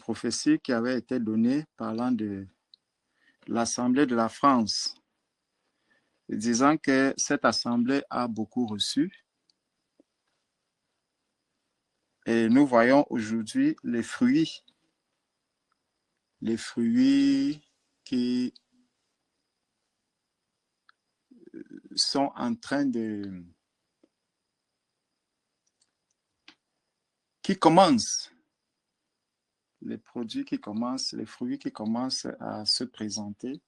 prophétie qui avait été donnée parlant de l'Assemblée de la France, disant que cette Assemblée a beaucoup reçu. Et nous voyons aujourd'hui les fruits qui sont en train de... qui commencent, les produits qui commencent, les fruits qui commencent à se présenter.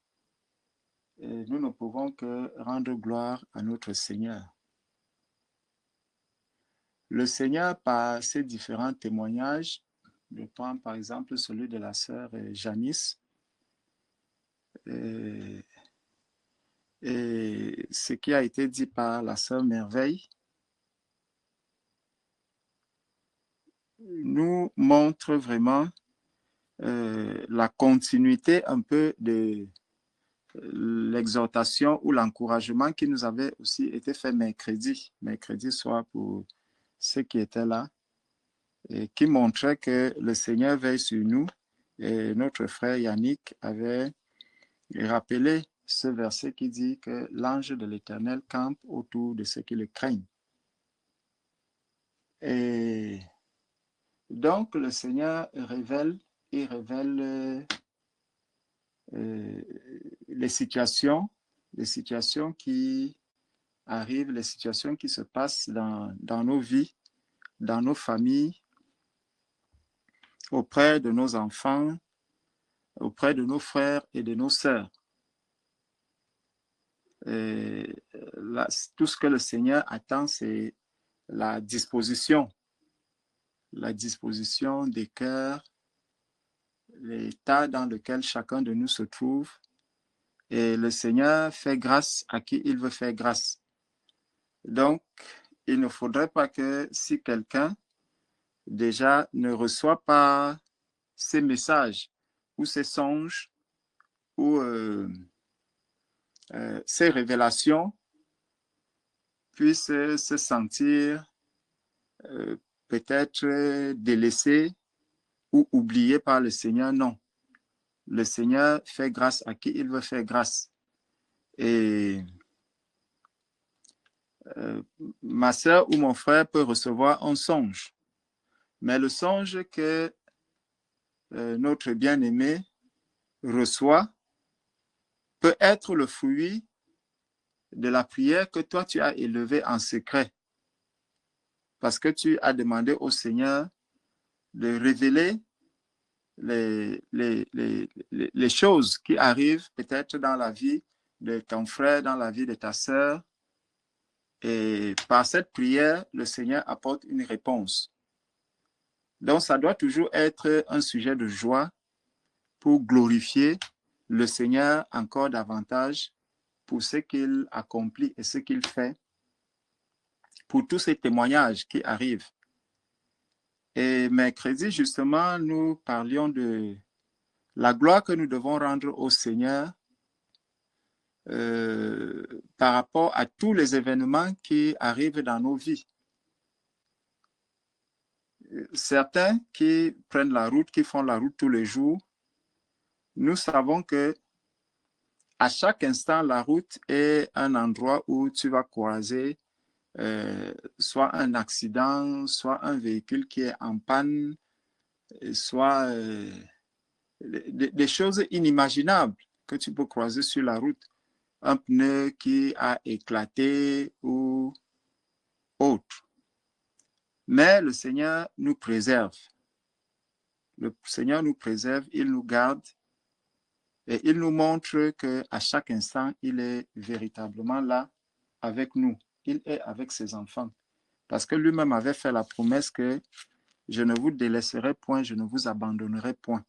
Et nous ne pouvons que rendre gloire à notre Seigneur. Le Seigneur, par ses différents témoignages, je prends par exemple celui de la sœur Janice, et ce qui a été dit par la sœur Merveille, nous montre vraiment la continuité un peu de l'exhortation ou l'encouragement qui nous avait aussi été fait mercredi soir pour ceux qui étaient là, et qui montrait que le Seigneur veille sur nous. Et notre frère Yannick avait rappelé ce verset qui dit que l'ange de l'Éternel campe autour de ceux qui le craignent. Et donc le Seigneur révèle les situations qui arrivent, les situations qui se passent dans nos vies, dans nos familles, auprès de nos enfants, auprès de nos frères et de nos sœurs. Et là, tout ce que le Seigneur attend, c'est la disposition des cœurs, l'état dans lequel chacun de nous se trouve. Et le Seigneur fait grâce à qui il veut faire grâce. Donc, il ne faudrait pas que si quelqu'un déjà ne reçoit pas ces messages ou ces songes ou ces révélations, puisse se sentir peut-être délaissé ou oublié par le Seigneur. Non. Le Seigneur fait grâce à qui il veut faire grâce. Et ma soeur ou mon frère peut recevoir un songe. Mais le songe que notre bien-aimé reçoit peut être le fruit de la prière que toi tu as élevée en secret. Parce que tu as demandé au Seigneur de révéler les choses qui arrivent peut-être dans la vie de ton frère, dans la vie de ta sœur. Et par cette prière, le Seigneur apporte une réponse. Donc, ça doit toujours être un sujet de joie pour glorifier le Seigneur encore davantage pour ce qu'il accomplit et ce qu'il fait, pour tous ces témoignages qui arrivent. Et mercredi, justement, nous parlions de la gloire que nous devons rendre au Seigneur par rapport à tous les événements qui arrivent dans nos vies. Certains qui prennent la route, qui font la route tous les jours, nous savons que à chaque instant, la route est un endroit où tu vas croiser soit un accident, soit un véhicule qui est en panne, soit des choses inimaginables que tu peux croiser sur la route. Un pneu qui a éclaté ou autre. Mais le Seigneur nous préserve. Le Seigneur nous préserve, il nous garde et il nous montre qu'à chaque instant, il est véritablement là avec nous. Il est avec ses enfants. Parce que lui-même avait fait la promesse que je ne vous délaisserai point, je ne vous abandonnerai point.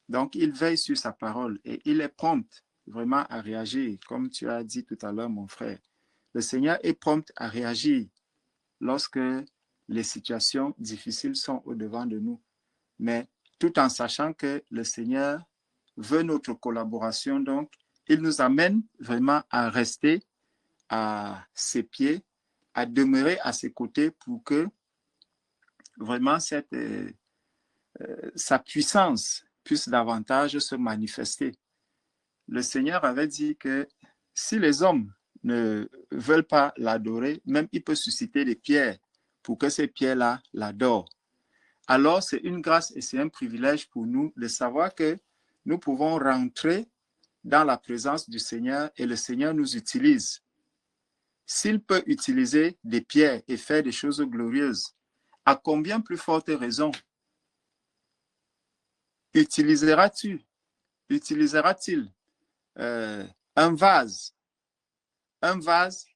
Donc, il veille sur sa parole et il est prompt vraiment à réagir, comme tu as dit tout à l'heure, mon frère. Le Seigneur est prompt à réagir lorsque les situations difficiles sont au-devant de nous. Mais tout en sachant que le Seigneur veut notre collaboration, donc il nous amène vraiment à rester à ses pieds, à demeurer à ses côtés pour que vraiment cette sa puissance puisse davantage se manifester. Le Seigneur avait dit que si les hommes ne veulent pas l'adorer, même il peut susciter des pierres pour que ces pierres-là l'adorent. Alors, c'est une grâce et c'est un privilège pour nous de savoir que nous pouvons rentrer dans la présence du Seigneur et le Seigneur nous utilise. S'il peut utiliser des pierres et faire des choses glorieuses, à combien plus forte raison utiliseras-tu, utilisera-t-il un vase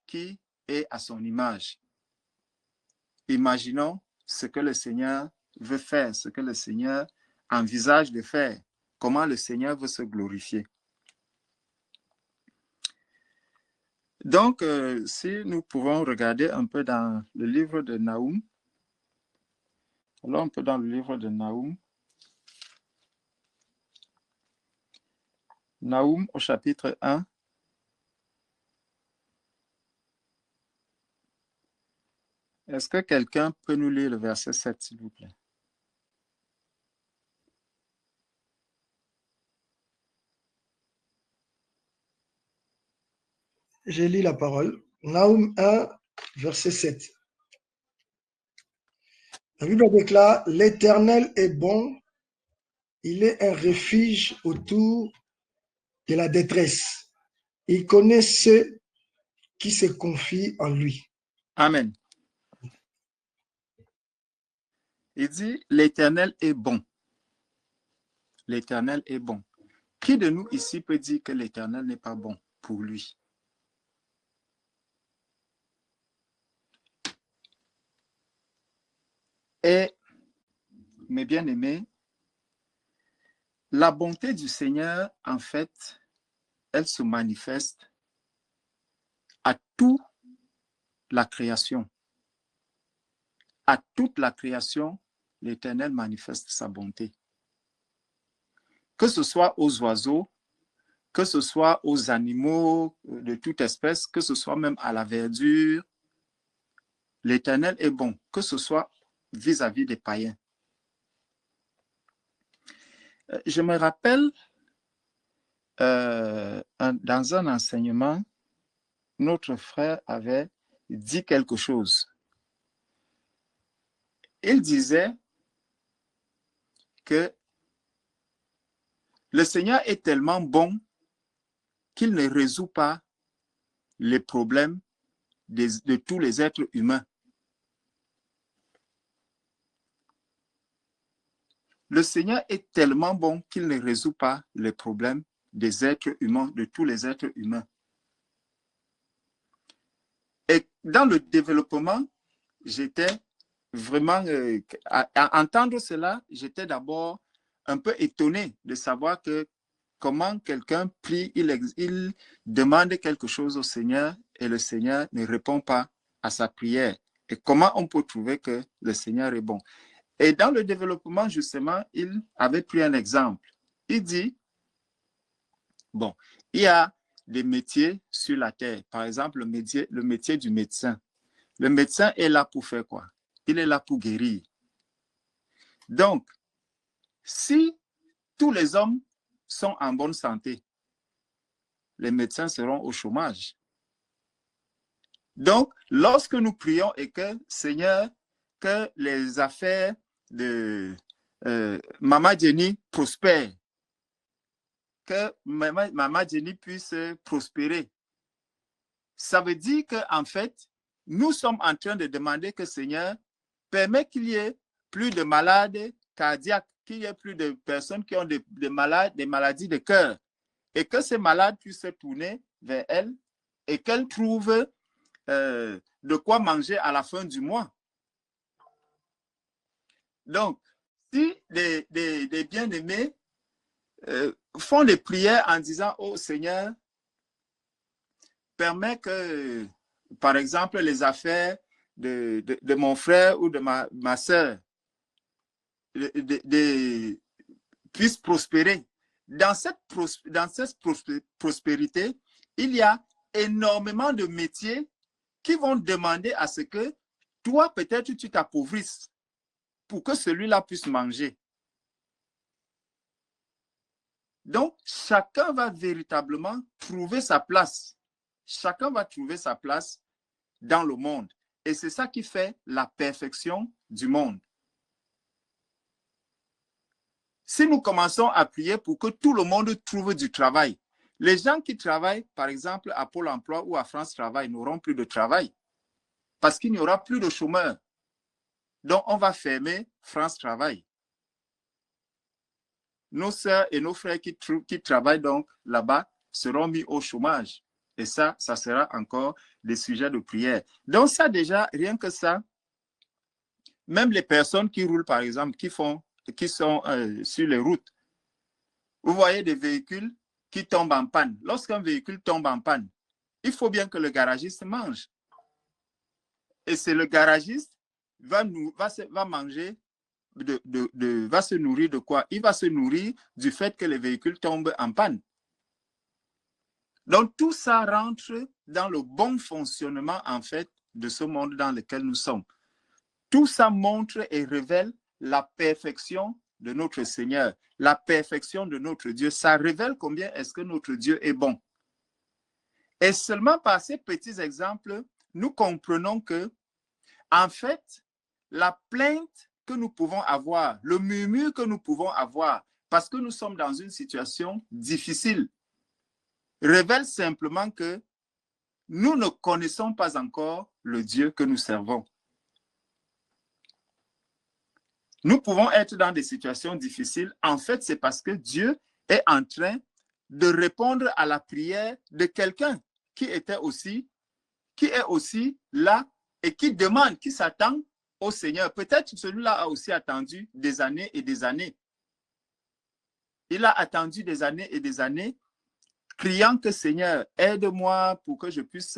qui est à son image? Imaginons ce que le Seigneur veut faire, ce que le Seigneur envisage de faire, comment le Seigneur veut se glorifier. Donc, si nous pouvons regarder un peu dans le livre de Nahum, alors un peu dans le livre de Nahum, Nahum au chapitre 1, est-ce que quelqu'un peut nous lire le verset 7, s'il vous plaît? Je lis la parole. Nahum 1, verset 7. La Bible déclare, l'Éternel est bon, il est un refuge autour de la détresse. Il connaît ceux qui se confient en lui. Amen. Il dit, l'Éternel est bon. L'Éternel est bon. Qui de nous ici peut dire que l'Éternel n'est pas bon pour lui? Et, mes bien-aimés, la bonté du Seigneur, en fait, elle se manifeste à toute la création. À toute la création, l'Éternel manifeste sa bonté. Que ce soit aux oiseaux, que ce soit aux animaux de toute espèce, que ce soit même à la verdure, l'Éternel est bon, que ce soit vis-à-vis des païens. Je me rappelle, dans un enseignement, notre frère avait dit quelque chose. Il disait que le Seigneur est tellement bon qu'il ne résout pas les problèmes de tous les êtres humains. Le Seigneur est tellement bon qu'il ne résout pas les problèmes des êtres humains, de tous les êtres humains. Et dans le développement, j'étais vraiment, à entendre cela, j'étais d'abord un peu étonné de savoir que comment quelqu'un prie, il demande quelque chose au Seigneur et le Seigneur ne répond pas à sa prière. Et comment on peut trouver que le Seigneur est bon? Et dans le développement, justement, il avait pris un exemple. Il dit, bon, il y a des métiers sur la terre. Par exemple, le métier du médecin. Le médecin est là pour faire quoi? Il est là pour guérir. Donc, si tous les hommes sont en bonne santé, les médecins seront au chômage. Donc, lorsque nous prions et que, Seigneur, que les affaires de Maman Jenny prospèrent, que Maman Jenny puisse prospérer, ça veut dire qu'en fait, nous sommes en train de demander que, Seigneur, permet qu'il y ait plus de malades cardiaques, qu'il y ait plus de personnes qui ont des maladies de cœur, et que ces malades puissent se tourner vers elles et qu'elles trouvent de quoi manger à la fin du mois. Donc, si des bien-aimés font des prières en disant, oh Seigneur, permets que, par exemple, les affaires de mon frère ou de ma soeur puissent prospérer. Dans cette prospérité, il y a énormément de métiers qui vont demander à ce que toi, peut-être, tu t'appauvrisses pour que celui-là puisse manger. Donc, chacun va véritablement trouver sa place. Chacun va trouver sa place dans le monde. Et c'est ça qui fait la perfection du monde. Si nous commençons à prier pour que tout le monde trouve du travail, les gens qui travaillent, par exemple, à Pôle emploi ou à France Travail, n'auront plus de travail parce qu'il n'y aura plus de chômeurs. Donc, on va fermer France Travail. Nos sœurs et nos frères qui travaillent donc là-bas seront mis au chômage. Et ça sera encore des sujets de prière. Donc ça déjà, rien que ça, même les personnes qui roulent par exemple, qui sont sur les routes, vous voyez des véhicules qui tombent en panne. Lorsqu'un véhicule tombe en panne, il faut bien que le garagiste mange. Et c'est le garagiste va manger, va se nourrir de quoi? Il va se nourrir du fait que les véhicules tombent en panne. Donc, tout ça rentre dans le bon fonctionnement, en fait, de ce monde dans lequel nous sommes. Tout ça montre et révèle la perfection de notre Seigneur, la perfection de notre Dieu. Ça révèle combien est-ce que notre Dieu est bon. Et seulement par ces petits exemples, nous comprenons que, en fait, la plainte que nous pouvons avoir, le murmure que nous pouvons avoir, parce que nous sommes dans une situation difficile, révèle simplement que nous ne connaissons pas encore le Dieu que nous servons. Nous pouvons être dans des situations difficiles. En fait, c'est parce que Dieu est en train de répondre à la prière de quelqu'un qui est aussi là et qui demande, qui s'attend au Seigneur. Peut-être celui-là a aussi attendu des années et des années. Il a attendu des années et des années, criant que Seigneur, aide-moi pour que je puisse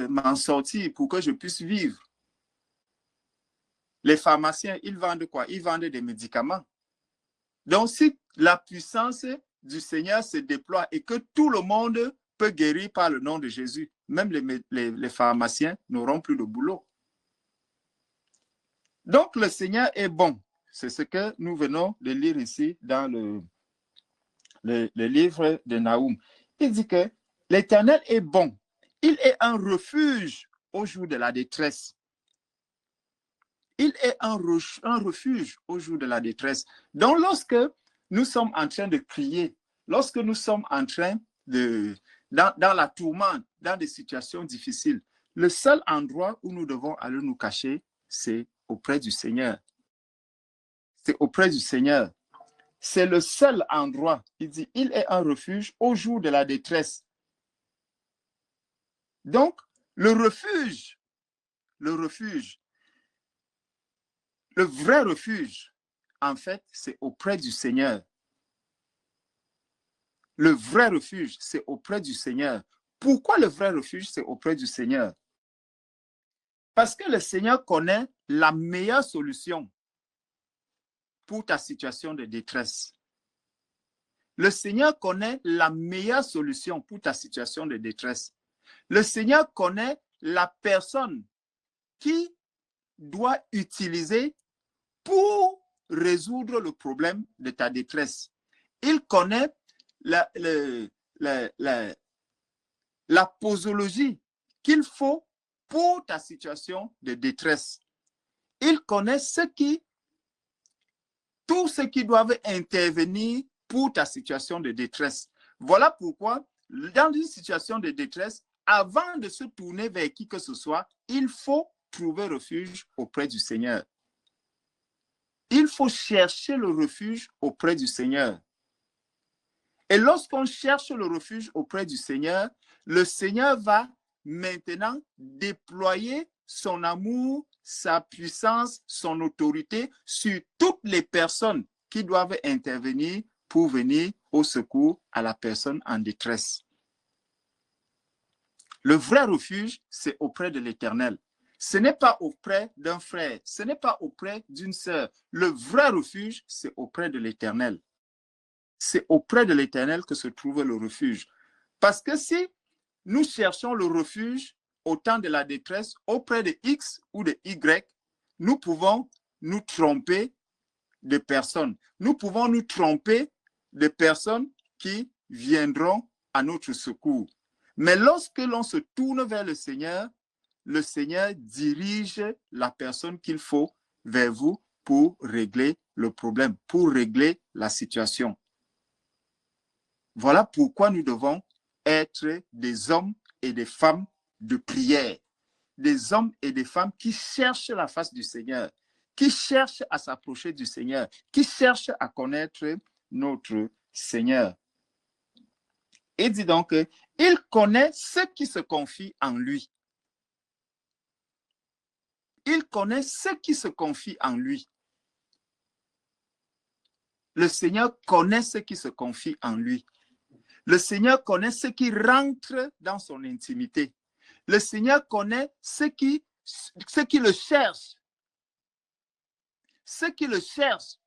m'en sortir, pour que je puisse vivre. Les pharmaciens, ils vendent quoi? Ils vendent des médicaments. Donc, si la puissance du Seigneur se déploie et que tout le monde peut guérir par le nom de Jésus, même les pharmaciens n'auront plus de boulot. Donc, le Seigneur est bon. C'est ce que nous venons de lire ici dans le livre de Naoum. Il dit que l'Éternel est bon. Il est un refuge au jour de la détresse. Il est un refuge au jour de la détresse. Donc, lorsque nous sommes en train de crier, lorsque nous sommes en train dans la tourmente, dans des situations difficiles, le seul endroit où nous devons aller nous cacher, c'est auprès du Seigneur. C'est auprès du Seigneur. C'est le seul endroit. Il dit, il est un refuge au jour de la détresse. Donc, le vrai refuge, en fait, c'est auprès du Seigneur. Le vrai refuge, c'est auprès du Seigneur. Pourquoi le vrai refuge, c'est auprès du Seigneur? Parce que le Seigneur connaît la meilleure solution pour ta situation de détresse. Le Seigneur connaît la meilleure solution pour ta situation de détresse. Le Seigneur connaît la personne qui doit utiliser pour résoudre le problème de ta détresse. Il connaît la posologie qu'il faut pour ta situation de détresse. Il connaît tout ce qui doivent intervenir pour ta situation de détresse. Voilà pourquoi, dans une situation de détresse, avant de se tourner vers qui que ce soit, il faut trouver refuge auprès du Seigneur. Il faut chercher le refuge auprès du Seigneur. Et lorsqu'on cherche le refuge auprès du Seigneur, le Seigneur va maintenant déployer son amour, sa puissance, son autorité sur toutes les personnes qui doivent intervenir pour venir au secours à la personne en détresse. Le vrai refuge, c'est auprès de l'Éternel. Ce n'est pas auprès d'un frère, ce n'est pas auprès d'une sœur. Le vrai refuge, c'est auprès de l'Éternel. C'est auprès de l'Éternel que se trouve le refuge. Parce que si nous cherchons le refuge au temps de la détresse auprès de X ou de Y, nous pouvons nous tromper de personnes. Nous pouvons nous tromper des personnes qui viendront à notre secours. Mais lorsque l'on se tourne vers le Seigneur dirige la personne qu'il faut vers vous pour régler le problème, pour régler la situation. Voilà pourquoi nous devons être des hommes et des femmes de prière, des hommes et des femmes qui cherchent la face du Seigneur, qui cherchent à s'approcher du Seigneur, qui cherchent à connaître notre Seigneur. Et dit donc, il connaît ceux qui se confient en lui. Il connaît ceux qui se confient en lui. Le Seigneur connaît ceux qui se confient en lui. Le Seigneur connaît ceux qui rentrent dans son intimité. Le Seigneur connaît ceux qui le cherchent. Ceux qui le cherchent,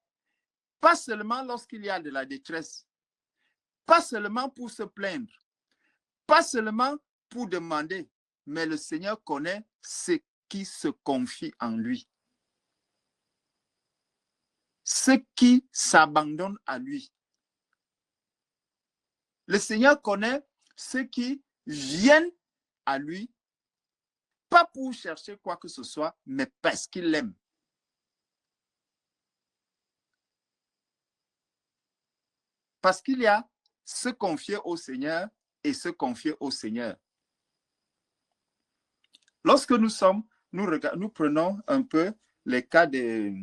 pas seulement lorsqu'il y a de la détresse, pas seulement pour se plaindre, pas seulement pour demander, mais le Seigneur connaît ceux qui se confient en lui. Ceux qui s'abandonnent à lui. Le Seigneur connaît ceux qui viennent à lui, pas pour chercher quoi que ce soit, mais parce qu'il l'aime. Parce qu'il y a se confier au Seigneur et se confier au Seigneur. Lorsque nous prenons un peu les cas de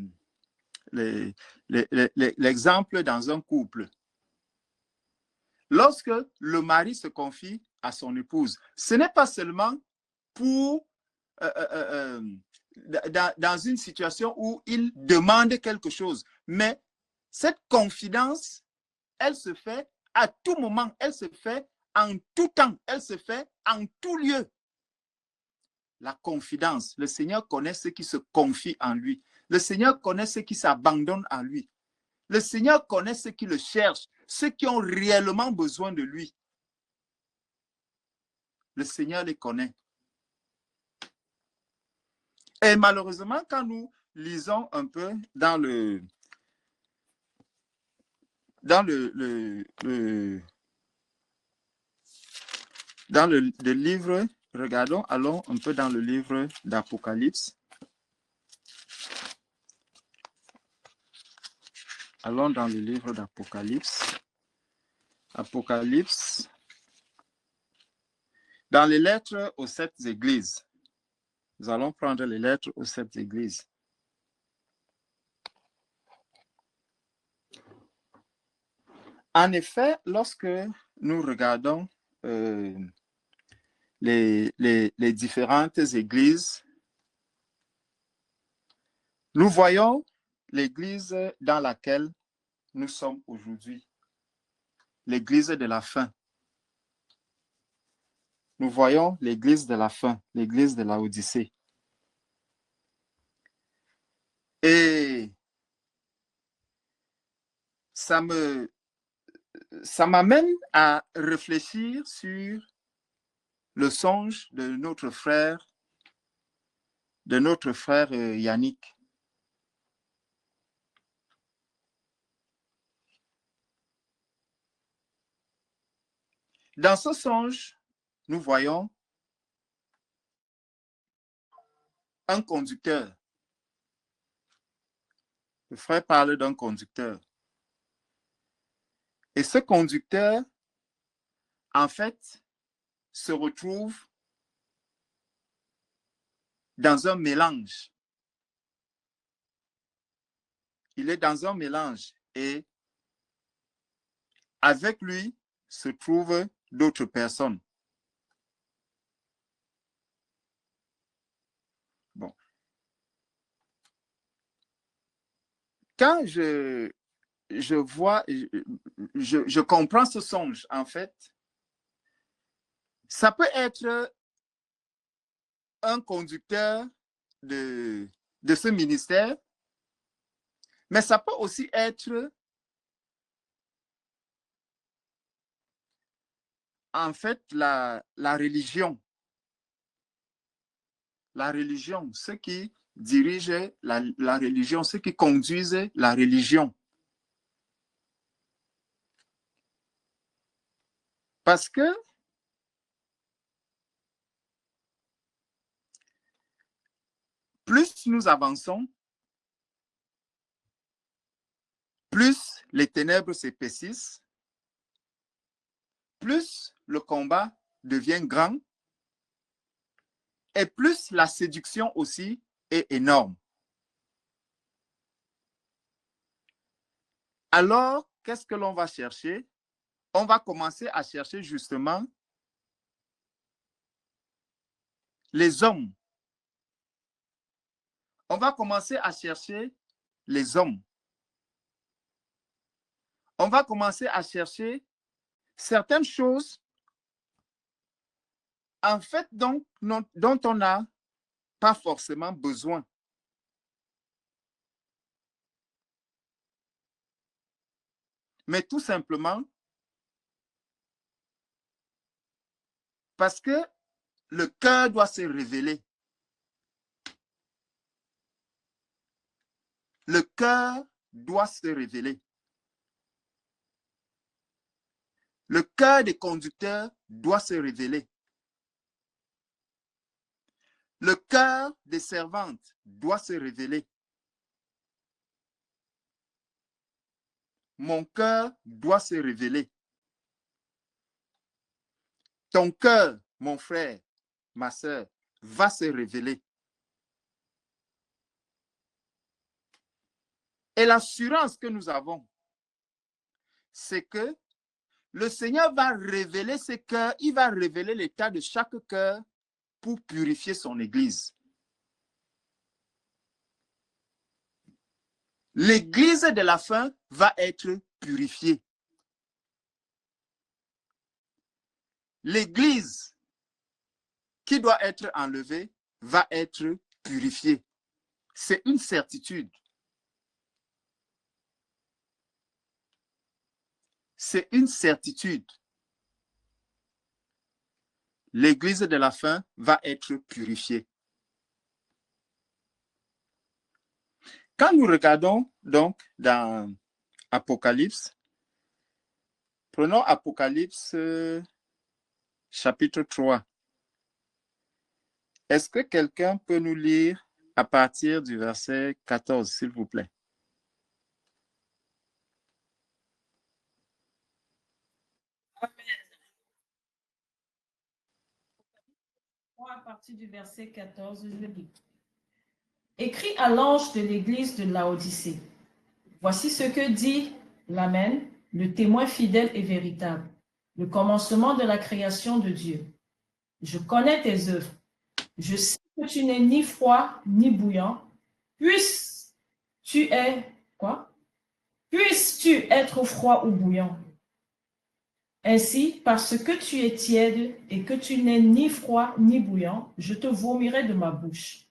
l'exemple dans un couple. Lorsque le mari se confie à son épouse, ce n'est pas seulement pour dans une situation où il demande quelque chose, mais cette confidence, elle se fait à tout moment, elle se fait en tout temps, elle se fait en tout lieu. La confidence, le Seigneur connaît ceux qui se confient en lui. Le Seigneur connaît ceux qui s'abandonnent à lui. Le Seigneur connaît ceux qui le cherchent, ceux qui ont réellement besoin de lui. Le Seigneur les connaît. Et malheureusement, quand nous lisons un peu dans le livre, regardons, allons un peu dans le livre d'Apocalypse. Allons dans le livre d'Apocalypse. Apocalypse. Dans les lettres aux 7 églises. Nous allons prendre les lettres aux 7 églises. En effet, lorsque nous regardons les différentes églises, nous voyons l'église dans laquelle nous sommes aujourd'hui, l'église de la fin. Nous voyons l'église de la fin, l'église de Laodicée. Et ça m'amène à réfléchir sur le songe de notre frère Yannick. Dans ce songe, nous voyons un conducteur. Le frère parle d'un conducteur. Et ce conducteur, en fait, se retrouve dans un mélange. Il est dans un mélange et avec lui se trouvent d'autres personnes. Bon. Quand je vois, je comprends ce songe, en fait, ça peut être un conducteur de ce ministère, mais ça peut aussi être en fait la religion. La religion, ceux qui dirigent la religion, ceux qui conduisent la religion. Parce que plus nous avançons, plus les ténèbres s'épaississent, plus le combat devient grand et plus la séduction aussi est énorme. Alors, qu'est-ce que l'on va chercher? On va commencer à chercher justement les hommes. On va commencer à chercher les hommes. On va commencer à chercher certaines choses, en fait, dont on n'a pas forcément besoin. Mais tout simplement parce que le cœur doit se révéler. Le cœur doit se révéler. Le cœur des conducteurs doit se révéler. Le cœur des servantes doit se révéler. Mon cœur doit se révéler. Ton cœur, mon frère, ma sœur, va se révéler. Et l'assurance que nous avons, c'est que le Seigneur va révéler ses cœurs, il va révéler l'état de chaque cœur pour purifier son Église. L'Église de la fin va être purifiée. L'Église qui doit être enlevée va être purifiée. C'est une certitude. C'est une certitude. L'Église de la fin va être purifiée. Quand nous regardons donc dans Apocalypse, prenons Apocalypse chapitre 3. Est-ce que quelqu'un peut nous lire à partir du verset 14, s'il vous plaît? À partir du verset 14, je lis. Écrit à l'ange de l'église de Laodicée. Voici ce que dit l'Amen, le témoin fidèle et véritable, le commencement de la création de Dieu. Je connais tes œuvres. Je sais que tu n'es ni froid ni bouillant. Puisses-tu être froid ou bouillant? Ainsi, parce que tu es tiède et que tu n'es ni froid ni bouillant, je te vomirai de ma bouche.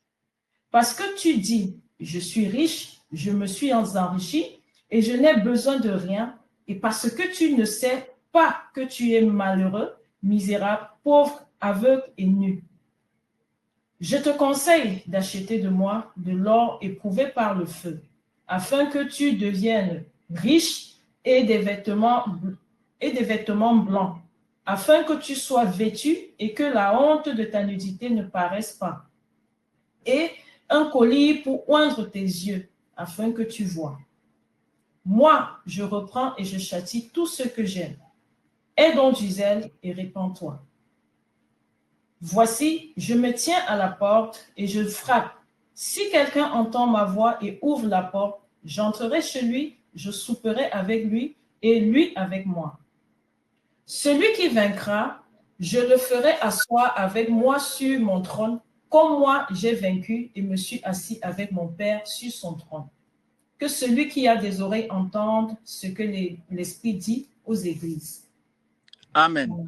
Parce que tu dis, je suis riche, je me suis enrichi et je n'ai besoin de rien, et parce que tu ne sais pas que tu es malheureux, misérable, pauvre, aveugle et nu. Je te conseille d'acheter de moi de l'or éprouvé par le feu, afin que tu deviennes riche et des vêtements blancs, afin que tu sois vêtu et que la honte de ta nudité ne paraisse pas. Et un collier pour oindre tes yeux, afin que tu vois. Moi, je reprends et je châtie tout ce que j'aime. Aie donc du zèle et répands-toi. Voici, je me tiens à la porte et je frappe. Si quelqu'un entend ma voix et ouvre la porte, j'entrerai chez lui, je souperai avec lui et lui avec moi. Celui qui vaincra, je le ferai asseoir avec moi sur mon trône, comme moi j'ai vaincu et me suis assis avec mon Père sur son trône. Que celui qui a des oreilles entende ce que l'Esprit dit aux églises. Amen.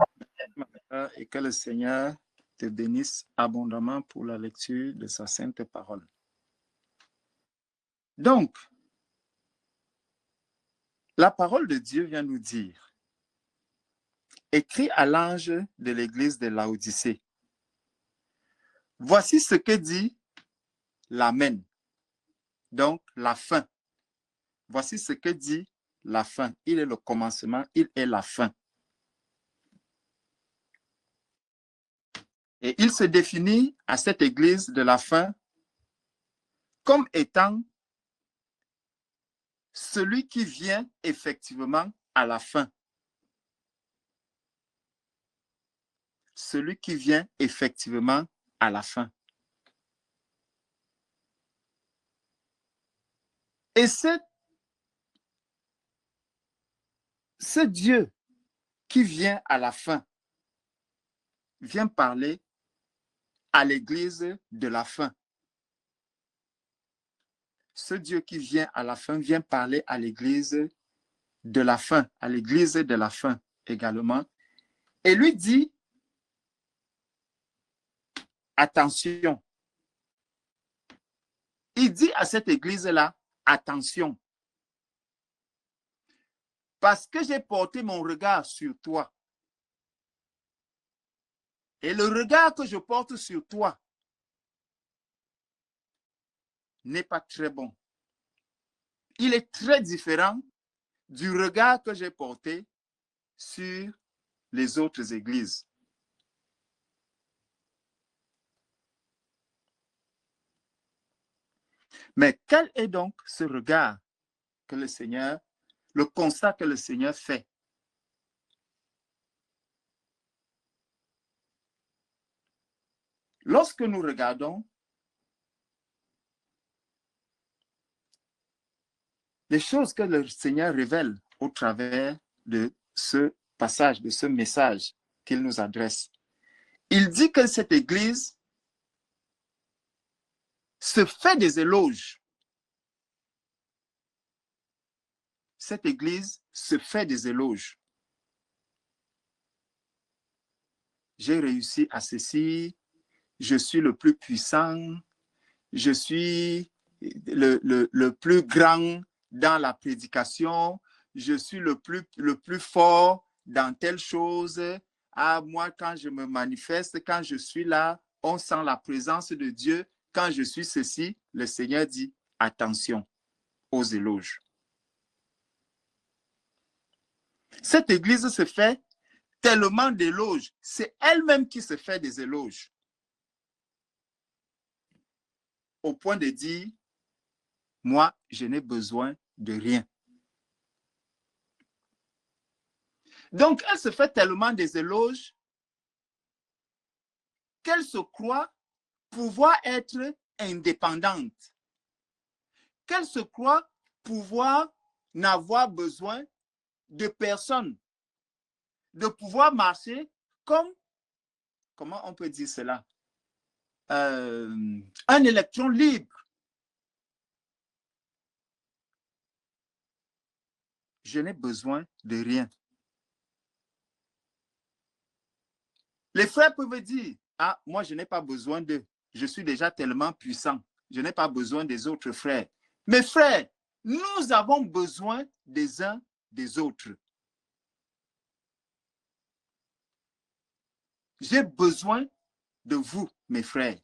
Et que le Seigneur te bénisse abondamment pour la lecture de sa sainte parole. Donc, la parole de Dieu vient nous dire, écrit à l'ange de l'église de Laodicée, voici ce que dit l'Amen, donc la fin. Voici ce que dit la fin. Il est le commencement, il est la fin. Et il se définit à cette église de la fin comme étant celui qui vient effectivement à la fin. Celui qui vient effectivement à la fin. Et ce Dieu qui vient à la fin vient parler à l'église de la fin. Ce Dieu qui vient à la fin vient parler à l'église de la fin, à l'église de la fin également, et lui dit, attention. Il dit à cette église-là, attention, parce que j'ai porté mon regard sur toi. Et le regard que je porte sur toi n'est pas très bon. Il est très différent du regard que j'ai porté sur les autres églises. Mais quel est donc ce regard que le Seigneur, le constat que le Seigneur fait? Lorsque nous regardons les choses que le Seigneur révèle au travers de ce passage, de ce message qu'il nous adresse, il dit que cette église se fait des éloges. Cette église se fait des éloges. J'ai réussi à ceci, je suis le plus puissant, je suis le plus grand dans la prédication, je suis le plus fort dans telle chose. Ah, moi, quand je me manifeste, quand je suis là, on sent la présence de Dieu. Quand je suis ceci, le Seigneur dit, attention aux éloges. Cette église se fait tellement d'éloges. C'est elle-même qui se fait des éloges. Au point de dire, moi, je n'ai besoin de rien. Donc, elle se fait tellement des éloges qu'elle se croit pouvoir être indépendante. Qu'elle se croit pouvoir n'avoir besoin de personne, de pouvoir marcher comme, comment on peut dire cela, un électron libre. Je n'ai besoin de rien. Les frères peuvent dire, ah, moi je n'ai pas besoin d'eux. Je suis déjà tellement puissant. Je n'ai pas besoin des autres frères. Mes frères, nous avons besoin des uns des autres. J'ai besoin de vous, mes frères.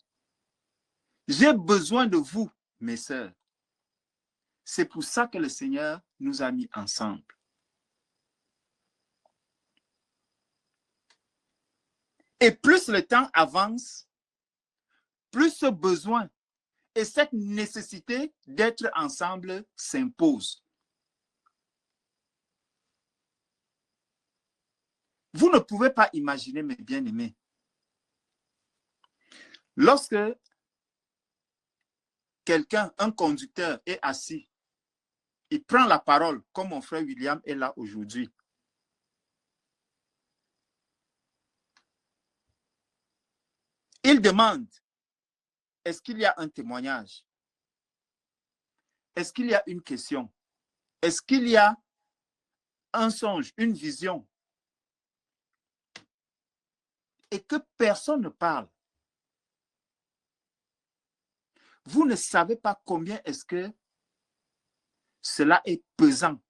J'ai besoin de vous, mes sœurs. C'est pour ça que le Seigneur nous a mis ensemble. Et plus le temps avance, plus ce besoin et cette nécessité d'être ensemble s'impose. Vous ne pouvez pas imaginer, mes bien-aimés, lorsque quelqu'un, un conducteur, est assis, il prend la parole, comme mon frère William est là aujourd'hui. Il demande, est-ce qu'il y a un témoignage? Est-ce qu'il y a une question? Est-ce qu'il y a un songe, une vision? Et que personne ne parle. Vous ne savez pas combien est-ce que cela est pesant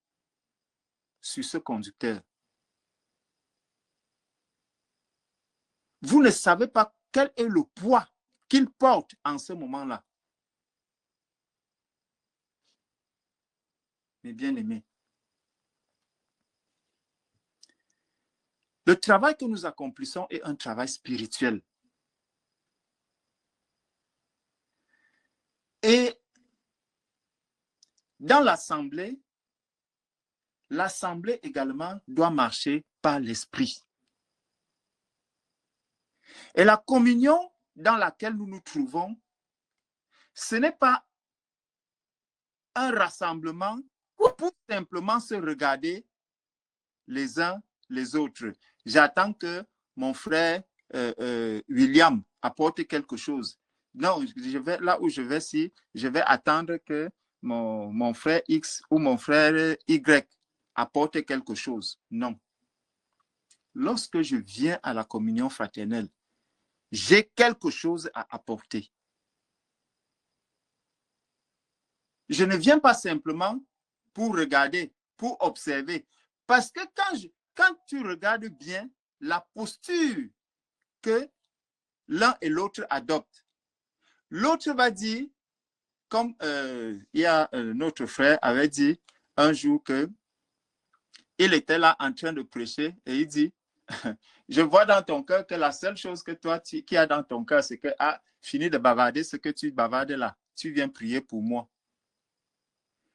sur ce conducteur. Vous ne savez pas quel est le poids qu'il porte en ce moment-là. Mes bien-aimés, le travail que nous accomplissons est un travail spirituel. Dans l'assemblée également doit marcher par l'esprit. Et la communion dans laquelle nous nous trouvons, ce n'est pas un rassemblement pour simplement se regarder les uns les autres. J'attends que mon frère William apporte quelque chose. Non, là où je vais, si je vais attendre que mon frère X ou mon frère Y apporte quelque chose. Non. Lorsque je viens à la communion fraternelle, j'ai quelque chose à apporter. Je ne viens pas simplement pour regarder, pour observer. Parce que quand tu regardes bien la posture que l'un et l'autre adoptent, l'autre va dire, comme il y a notre frère avait dit un jour que il était là en train de prêcher et il dit, je vois dans ton cœur que la seule chose que toi, qui a dans ton cœur, c'est que, fini de bavarder ce que tu bavardes là, tu viens prier pour moi.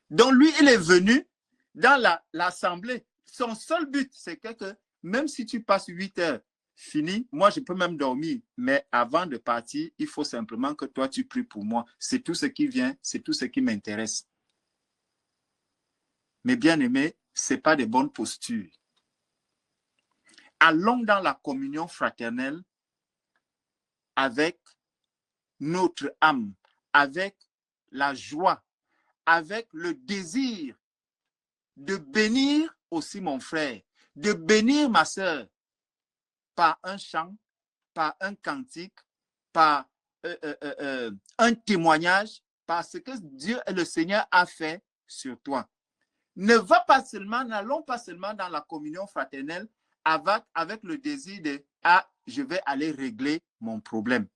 Donc lui, il est venu dans l'assemblée. Son seul but, c'est que même si tu passes 8 heures, fini, moi je peux même dormir, mais avant de partir, il faut simplement que toi tu pries pour moi. C'est tout ce qui vient, c'est tout ce qui m'intéresse. Mais bien aimé, ce n'est pas de bonnes postures. Allons dans la communion fraternelle avec notre âme, avec la joie, avec le désir de bénir aussi mon frère, de bénir ma sœur par un chant, par un cantique, par un témoignage, par ce que Dieu et le Seigneur a fait sur toi. N'allons pas seulement dans la communion fraternelle avec le désir de je vais aller régler mon problème.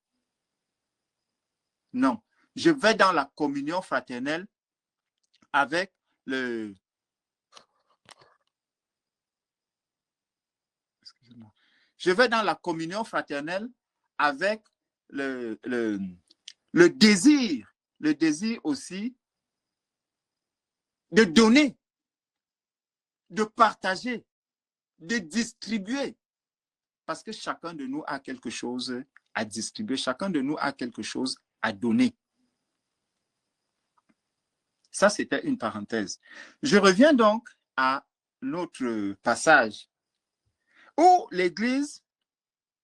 Non, je vais dans la communion fraternelle avec le Je vais dans la communion fraternelle avec le désir aussi de donner, de partager, de distribuer. Parce que chacun de nous a quelque chose à distribuer, chacun de nous a quelque chose à donner. Ça, c'était une parenthèse. Je reviens donc à notre passage où l'Église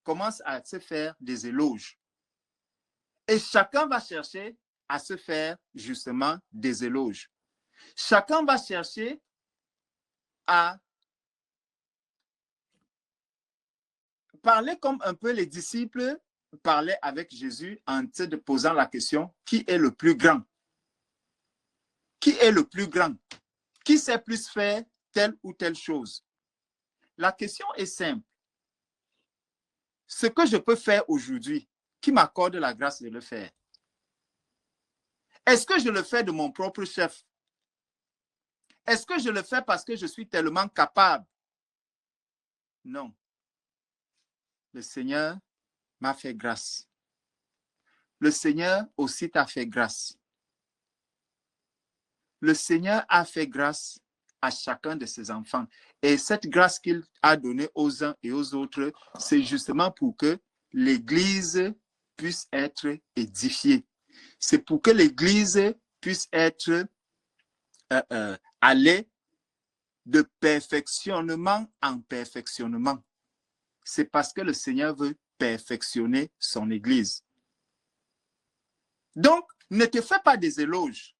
commence à se faire des éloges. Et chacun va chercher à se faire justement des éloges. Chacun va chercher à parler comme un peu les disciples parlaient avec Jésus en posant la question, qui est le plus grand? Qui est le plus grand? Qui sait plus faire telle ou telle chose? La question est simple. Ce que je peux faire aujourd'hui, qui m'accorde la grâce de le faire? Est-ce que je le fais de mon propre chef? Est-ce que je le fais parce que je suis tellement capable? Non. Le Seigneur m'a fait grâce. Le Seigneur aussi t'a fait grâce. Le Seigneur a fait grâce à chacun de ses enfants. Et cette grâce qu'il a donnée aux uns et aux autres, c'est justement pour que l'Église puisse être édifiée. C'est pour que l'Église puisse être aller de perfectionnement en perfectionnement. C'est parce que le Seigneur veut perfectionner son Église. Donc, ne te fais pas des éloges,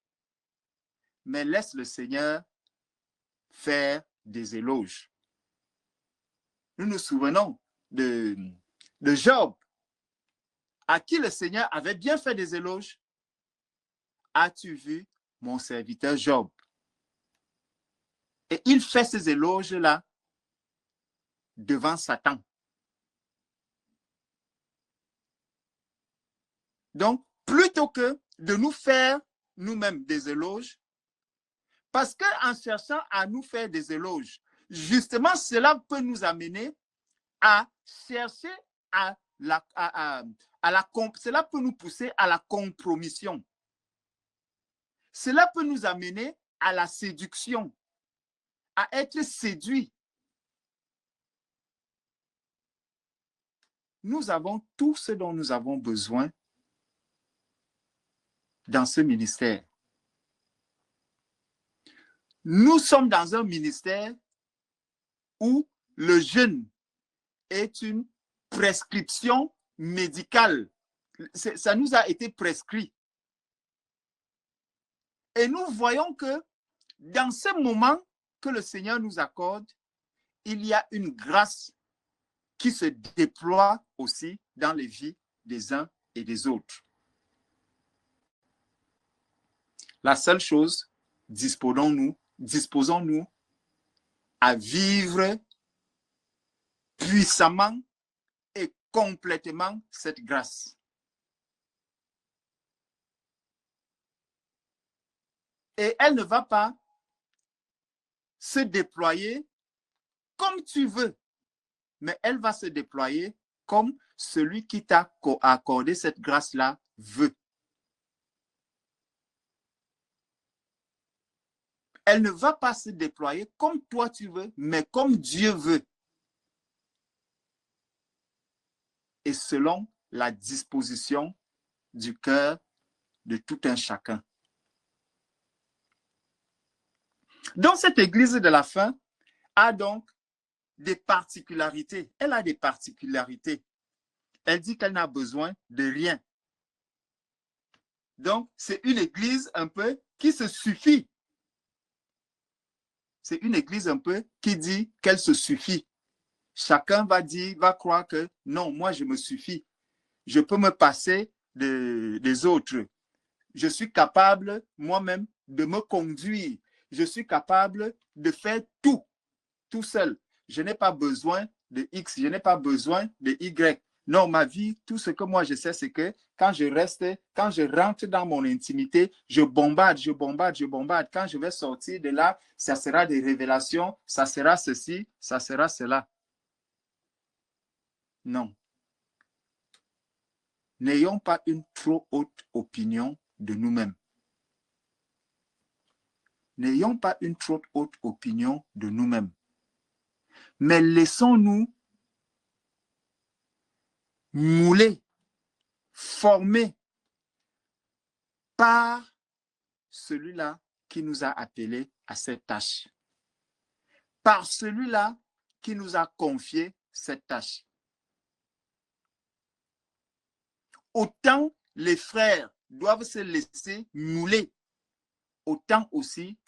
mais laisse le Seigneur faire des éloges. Nous nous souvenons de Job, à qui le Seigneur avait bien fait des éloges. As-tu vu mon serviteur Job? Et il fait ces éloges-là devant Satan. Donc, plutôt que de nous faire nous-mêmes des éloges, parce qu'en cherchant à nous faire des éloges, justement, cela peut nous amener à chercher cela peut nous pousser à la compromission. Cela peut nous amener à la séduction, à être séduit. Nous avons tout ce dont nous avons besoin dans ce ministère. Nous sommes dans un ministère où le jeûne est une prescription médicale. Ça nous a été prescrit. Et nous voyons que dans ce moment que le Seigneur nous accorde, il y a une grâce qui se déploie aussi dans les vies des uns et des autres. La seule chose, disposons-nous à vivre puissamment et complètement cette grâce. Et elle ne va pas se déployer comme tu veux, mais elle va se déployer comme celui qui t'a accordé cette grâce-là veut. Elle ne va pas se déployer comme toi tu veux, mais comme Dieu veut. Et selon la disposition du cœur de tout un chacun. Donc, cette église de la fin a donc des particularités. Elle a des particularités. Elle dit qu'elle n'a besoin de rien. Donc, c'est une église un peu qui se suffit. C'est une église un peu qui dit qu'elle se suffit. Chacun va croire que non, moi je me suffis. Je peux me passer des autres. Je suis capable moi-même de me conduire. Je suis capable de faire tout seul. Je n'ai pas besoin de X, je n'ai pas besoin de Y. Non, ma vie, tout ce que moi je sais, c'est que quand je rentre dans mon intimité, je bombarde. Quand je vais sortir de là, ça sera des révélations, ça sera ceci, ça sera cela. Non. N'ayons pas une trop haute opinion de nous-mêmes. N'ayons pas une trop haute opinion de nous-mêmes. Mais laissons-nous mouler, former par celui-là qui nous a appelés à cette tâche. Par celui-là qui nous a confié cette tâche. Autant les frères doivent se laisser mouler, autant aussi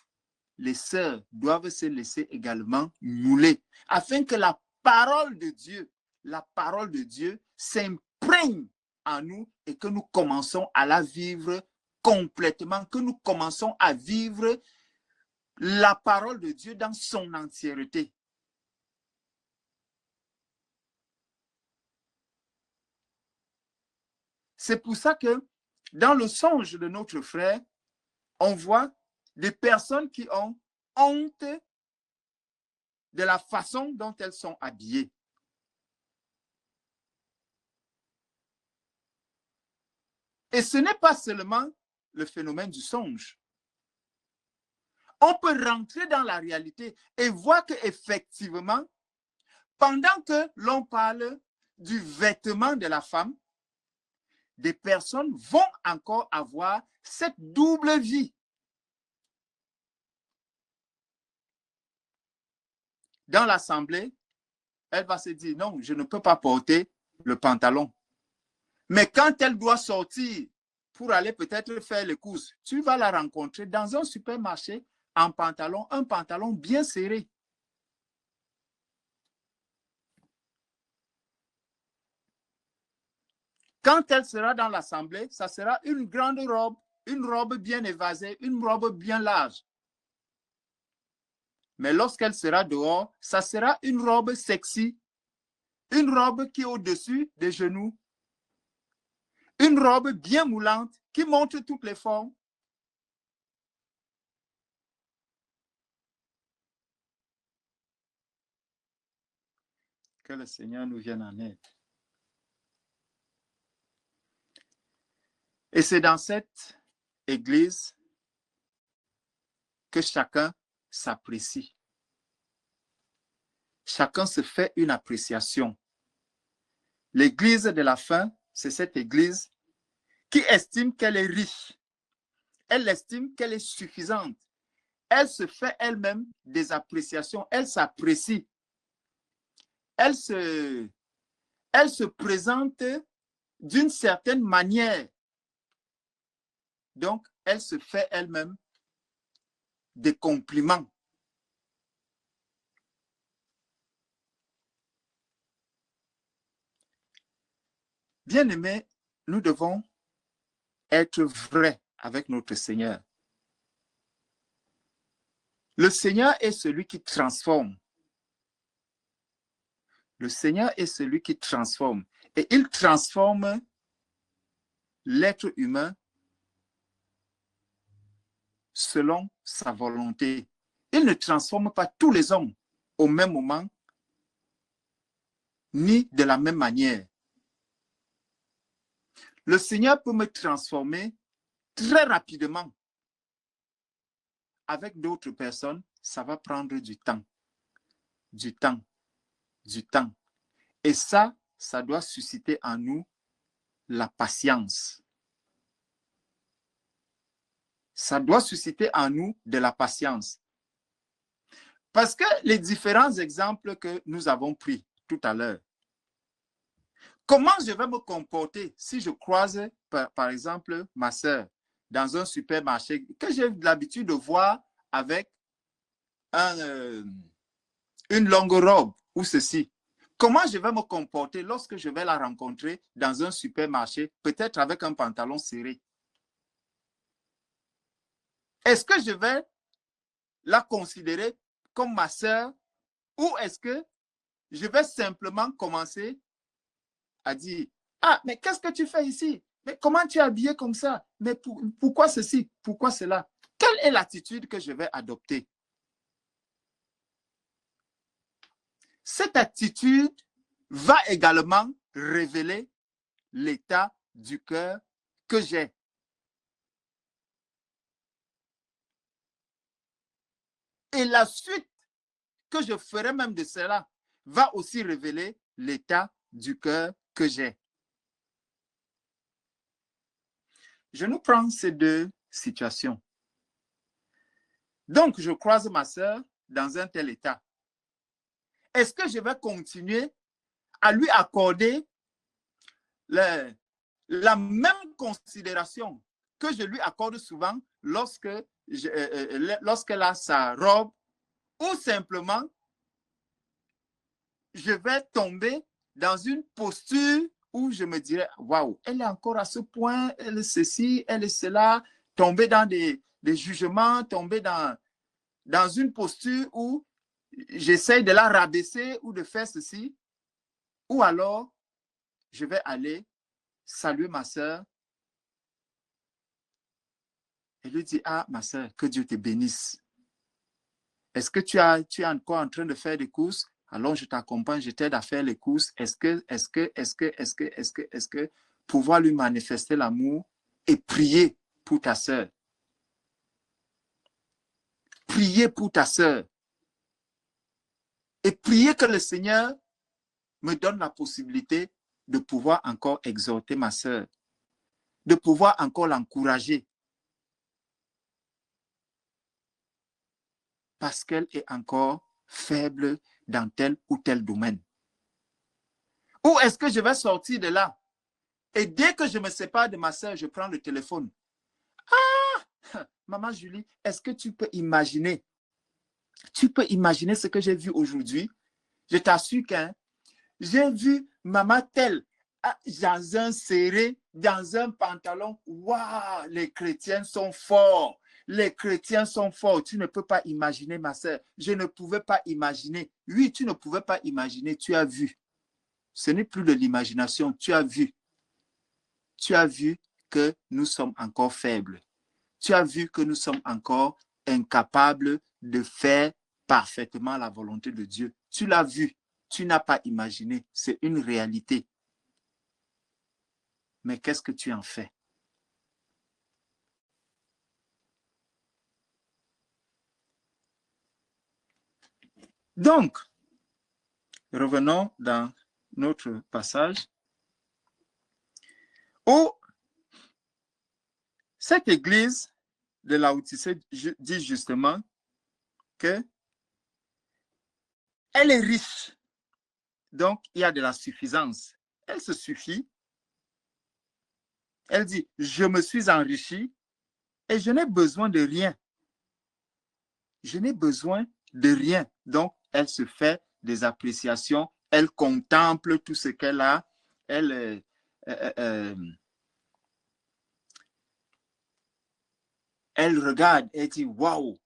les sœurs doivent se laisser également mouler, afin que la parole de Dieu s'imprègne en nous et que nous commençons à la vivre complètement, que nous commençons à vivre la parole de Dieu dans son entièreté. C'est pour ça que dans le songe de notre frère, on voit des personnes qui ont honte de la façon dont elles sont habillées. Et ce n'est pas seulement le phénomène du songe. On peut rentrer dans la réalité et voir qu'effectivement, pendant que l'on parle du vêtement de la femme, des personnes vont encore avoir cette double vie. Dans l'assemblée, elle va se dire, non, je ne peux pas porter le pantalon. Mais quand elle doit sortir pour aller peut-être faire les courses, tu vas la rencontrer dans un supermarché en pantalon, un pantalon bien serré. Quand elle sera dans l'assemblée, ça sera une grande robe, une robe bien évasée, une robe bien large. Mais lorsqu'elle sera dehors, ça sera une robe sexy, une robe qui est au-dessus des genoux, une robe bien moulante qui montre toutes les formes. Que le Seigneur nous vienne en aide. Et c'est dans cette église que chacun s'apprécie. Chacun se fait une appréciation. L'église de la fin, c'est cette église qui estime qu'elle est riche. Elle estime qu'elle est suffisante. Elle se fait elle-même des appréciations. Elle s'apprécie. Elle se présente d'une certaine manière. Donc, elle se fait elle-même des compliments. Bien-aimés, nous devons être vrais avec notre Seigneur. Le Seigneur est celui qui transforme. Le Seigneur est celui qui transforme. Et il transforme l'être humain selon sa volonté. Il ne transforme pas tous les hommes au même moment, ni de la même manière. Le Seigneur peut me transformer très rapidement. Avec d'autres personnes, ça va prendre du temps. Du temps. Du temps. Et ça doit susciter en nous la patience. Ça doit susciter en nous de la patience. Parce que les différents exemples que nous avons pris tout à l'heure, comment je vais me comporter si je croise, par exemple, ma sœur dans un supermarché que j'ai l'habitude de voir avec une longue robe ou ceci? Comment je vais me comporter lorsque je vais la rencontrer dans un supermarché, peut-être avec un pantalon serré? Est-ce que je vais la considérer comme ma sœur ou est-ce que je vais simplement commencer à dire, ah, mais qu'est-ce que tu fais ici? Mais comment tu es habillé comme ça? Mais pourquoi ceci? Pourquoi cela? Quelle est l'attitude que je vais adopter? Cette attitude va également révéler l'état du cœur que j'ai. Et la suite que je ferai même de cela va aussi révéler l'état du cœur que j'ai. Je nous prends ces deux situations. Donc, je croise ma sœur dans un tel état. Est-ce que je vais continuer à lui accorder la même considération que je lui accorde souvent lorsqu'elle a sa robe, ou simplement je vais tomber dans une posture où je me dirais, waouh, elle est encore à ce point, elle est ceci, elle est cela, tomber dans des jugements, tomber dans une posture où j'essaye de la rabaisser ou de faire ceci, ou alors je vais aller saluer ma sœur et lui dire, ah, ma sœur, que Dieu te bénisse. Est-ce que tu es encore en train de faire des courses? Alors je t'accompagne, je t'aide à faire les courses. Est-ce que pouvoir lui manifester l'amour et prier pour ta sœur? Prier pour ta sœur. Et prier que le Seigneur me donne la possibilité de pouvoir encore exhorter ma sœur, de pouvoir encore l'encourager. Parce qu'elle est encore faible dans tel ou tel domaine. Ou est-ce que je vais sortir de là et dès que je me sépare de ma sœur, je prends le téléphone. Ah, maman Julie, est-ce que tu peux imaginer? Tu peux imaginer ce que j'ai vu aujourd'hui? Je t'assure que j'ai vu maman telle dans un serré, dans un pantalon. Waouh, les chrétiens sont forts. Les chrétiens sont forts. Tu ne peux pas imaginer, ma sœur. Je ne pouvais pas imaginer. Oui, tu ne pouvais pas imaginer. Tu as vu. Ce n'est plus de l'imagination. Tu as vu. Tu as vu que nous sommes encore faibles. Tu as vu que nous sommes encore incapables de faire parfaitement la volonté de Dieu. Tu l'as vu. Tu n'as pas imaginé. C'est une réalité. Mais qu'est-ce que tu en fais? Donc, revenons dans notre passage où cette église de Laodicée dit justement que elle est riche. Donc, il y a de la suffisance. Elle se suffit. Elle dit, je me suis enrichie et je n'ai besoin de rien. Je n'ai besoin de rien. Donc, elle se fait des appréciations. Elle contemple tout ce qu'elle a. Elle regarde et dit, waouh.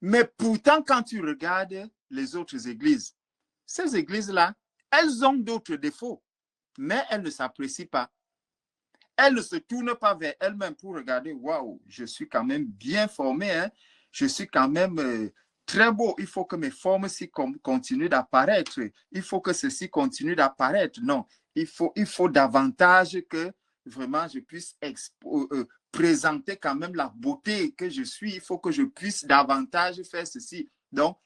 Mais pourtant, quand tu regardes les autres églises, ces églises-là, elles ont d'autres défauts, mais elles ne s'apprécient pas. Elles ne se tournent pas vers elles-mêmes pour regarder, waouh, je suis quand même bien formé, hein? Je suis quand même très beau. Il faut que mes formes continuent d'apparaître. Il faut que ceci continue d'apparaître. Non, il faut davantage que vraiment je puisse présenter quand même la beauté que je suis. Il faut que je puisse davantage faire ceci. Donc,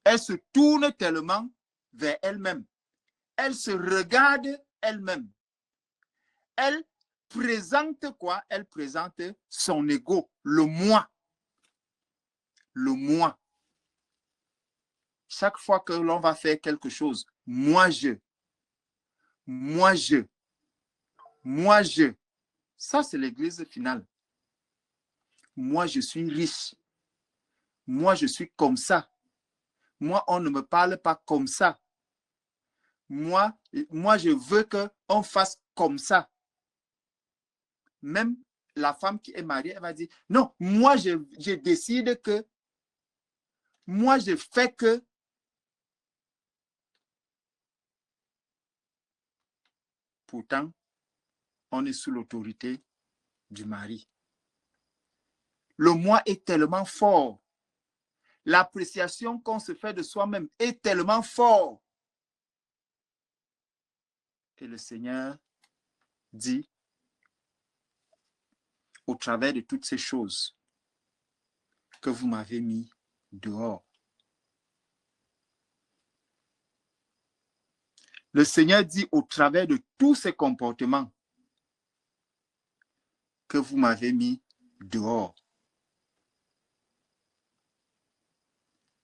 elle se tourne tellement vers elle-même. Elle se regarde elle-même. Elle présente quoi? Elle présente son ego, le moi. Le moi. Chaque fois que l'on va faire quelque chose, moi je. Ça, c'est l'église finale. Moi, je suis riche. Moi, je suis comme ça. Moi, on ne me parle pas comme ça. Moi je veux qu'on fasse comme ça. Même la femme qui est mariée, elle va dire, non, moi, je décide que, moi, je fais que. Pourtant, on est sous l'autorité du mari. Le moi est tellement fort. L'appréciation qu'on se fait de soi-même est tellement fort. Et le Seigneur dit, au travers de toutes ces choses, que vous m'avez mis dehors. Le Seigneur dit au travers de tous ces comportements que vous m'avez mis dehors.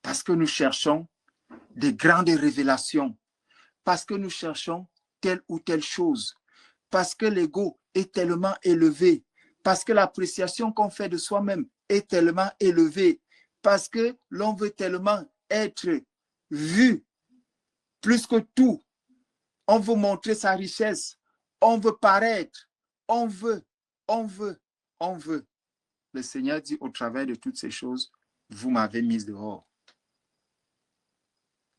Parce que nous cherchons des grandes révélations, parce que nous cherchons telle ou telle chose, parce que l'ego est tellement élevé, parce que l'appréciation qu'on fait de soi-même est tellement élevée, parce que l'on veut tellement être vu plus que tout. On veut montrer sa richesse, on veut paraître, on veut. Le Seigneur dit au travers de toutes ces choses, vous m'avez mis dehors.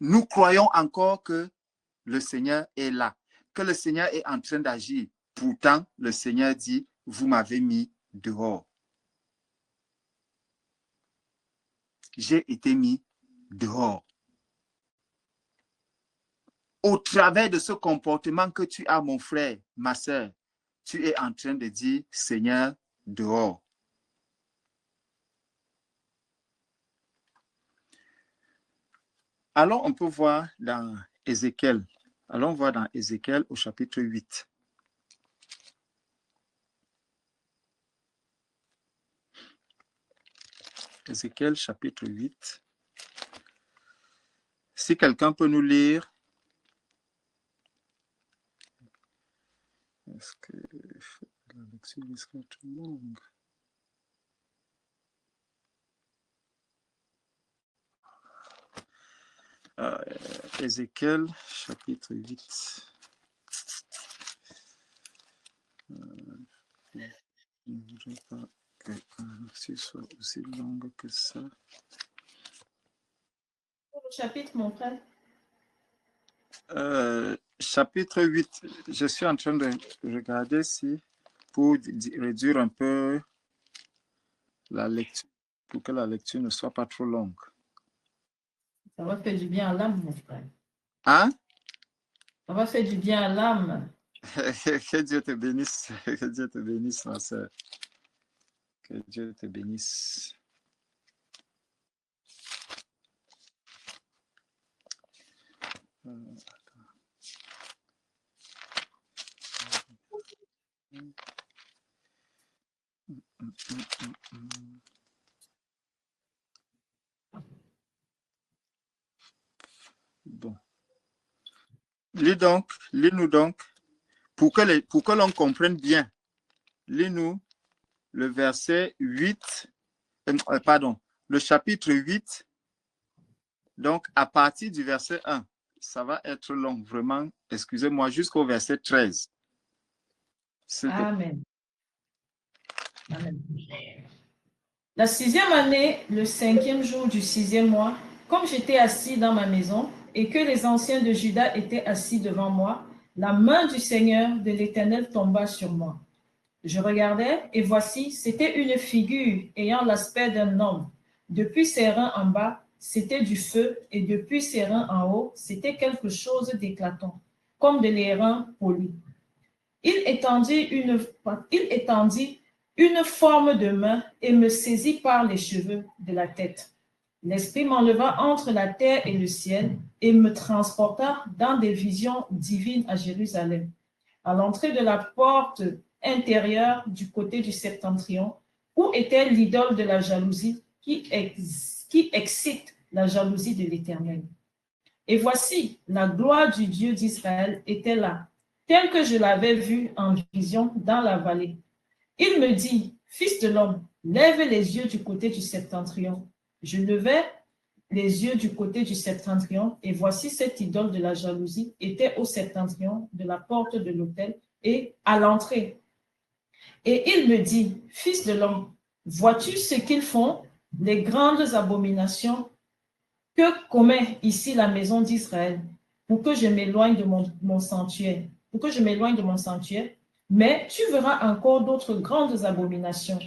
Nous croyons encore que le Seigneur est là, que le Seigneur est en train d'agir. Pourtant, le Seigneur dit, vous m'avez mis dehors. J'ai été mis dehors. Au travers de ce comportement que tu as, mon frère, ma soeur, tu es en train de dire, Seigneur, dehors. Alors, on peut voir dans Ézéchiel. Allons voir dans Ézéchiel au chapitre 8. Ézéchiel chapitre 8. Si quelqu'un peut nous lire. Est-ce que la lecture sera trop longue? Ézéchiel chapitre 8. Je ne voudrais pas que la lecture soit aussi longue que ça. Le chapitre, mon frère. Chapitre 8, je suis en train de regarder si, pour réduire un peu la lecture, pour que la lecture ne soit pas trop longue. Ça va faire du bien à l'âme, mon frère. Hein? Ça va faire du bien à l'âme. Que Dieu te bénisse. Que Dieu te bénisse, ma soeur. Que Dieu te bénisse. Bon. Lis-nous donc, pour que l'on comprenne bien, lis-nous le verset 8, pardon, le chapitre 8, donc à partir du verset 1. Ça va être long, vraiment, excusez-moi, jusqu'au verset 13. Amen. Amen. La 6e année, le 5e jour du 6e mois, comme j'étais assis dans ma maison et que les anciens de Juda étaient assis devant moi, la main du Seigneur de l'Éternel tomba sur moi. Je regardais et voici, c'était une figure ayant l'aspect d'un homme. Depuis ses reins en bas, c'était du feu et depuis ses reins en haut, c'était quelque chose d'éclatant, comme de l'airain poli. Il étendit une forme de main et me saisit par les cheveux de la tête. L'Esprit m'enleva entre la terre et le ciel et me transporta dans des visions divines à Jérusalem, à l'entrée de la porte intérieure du côté du septentrion, où était l'idole de la jalousie qui excite la jalousie de l'Éternel. Et voici, la gloire du Dieu d'Israël était là, telle que je l'avais vue en vision dans la vallée. Il me dit, fils de l'homme, lève les yeux du côté du septentrion. Je levai les yeux du côté du septentrion, et voici cette idole de la jalousie était au septentrion de la porte de l'autel et à l'entrée. Et il me dit, fils de l'homme, vois-tu ce qu'ils font, les grandes abominations que commet ici la maison d'Israël pour que je m'éloigne de mon sanctuaire, mais tu verras encore d'autres grandes abominations.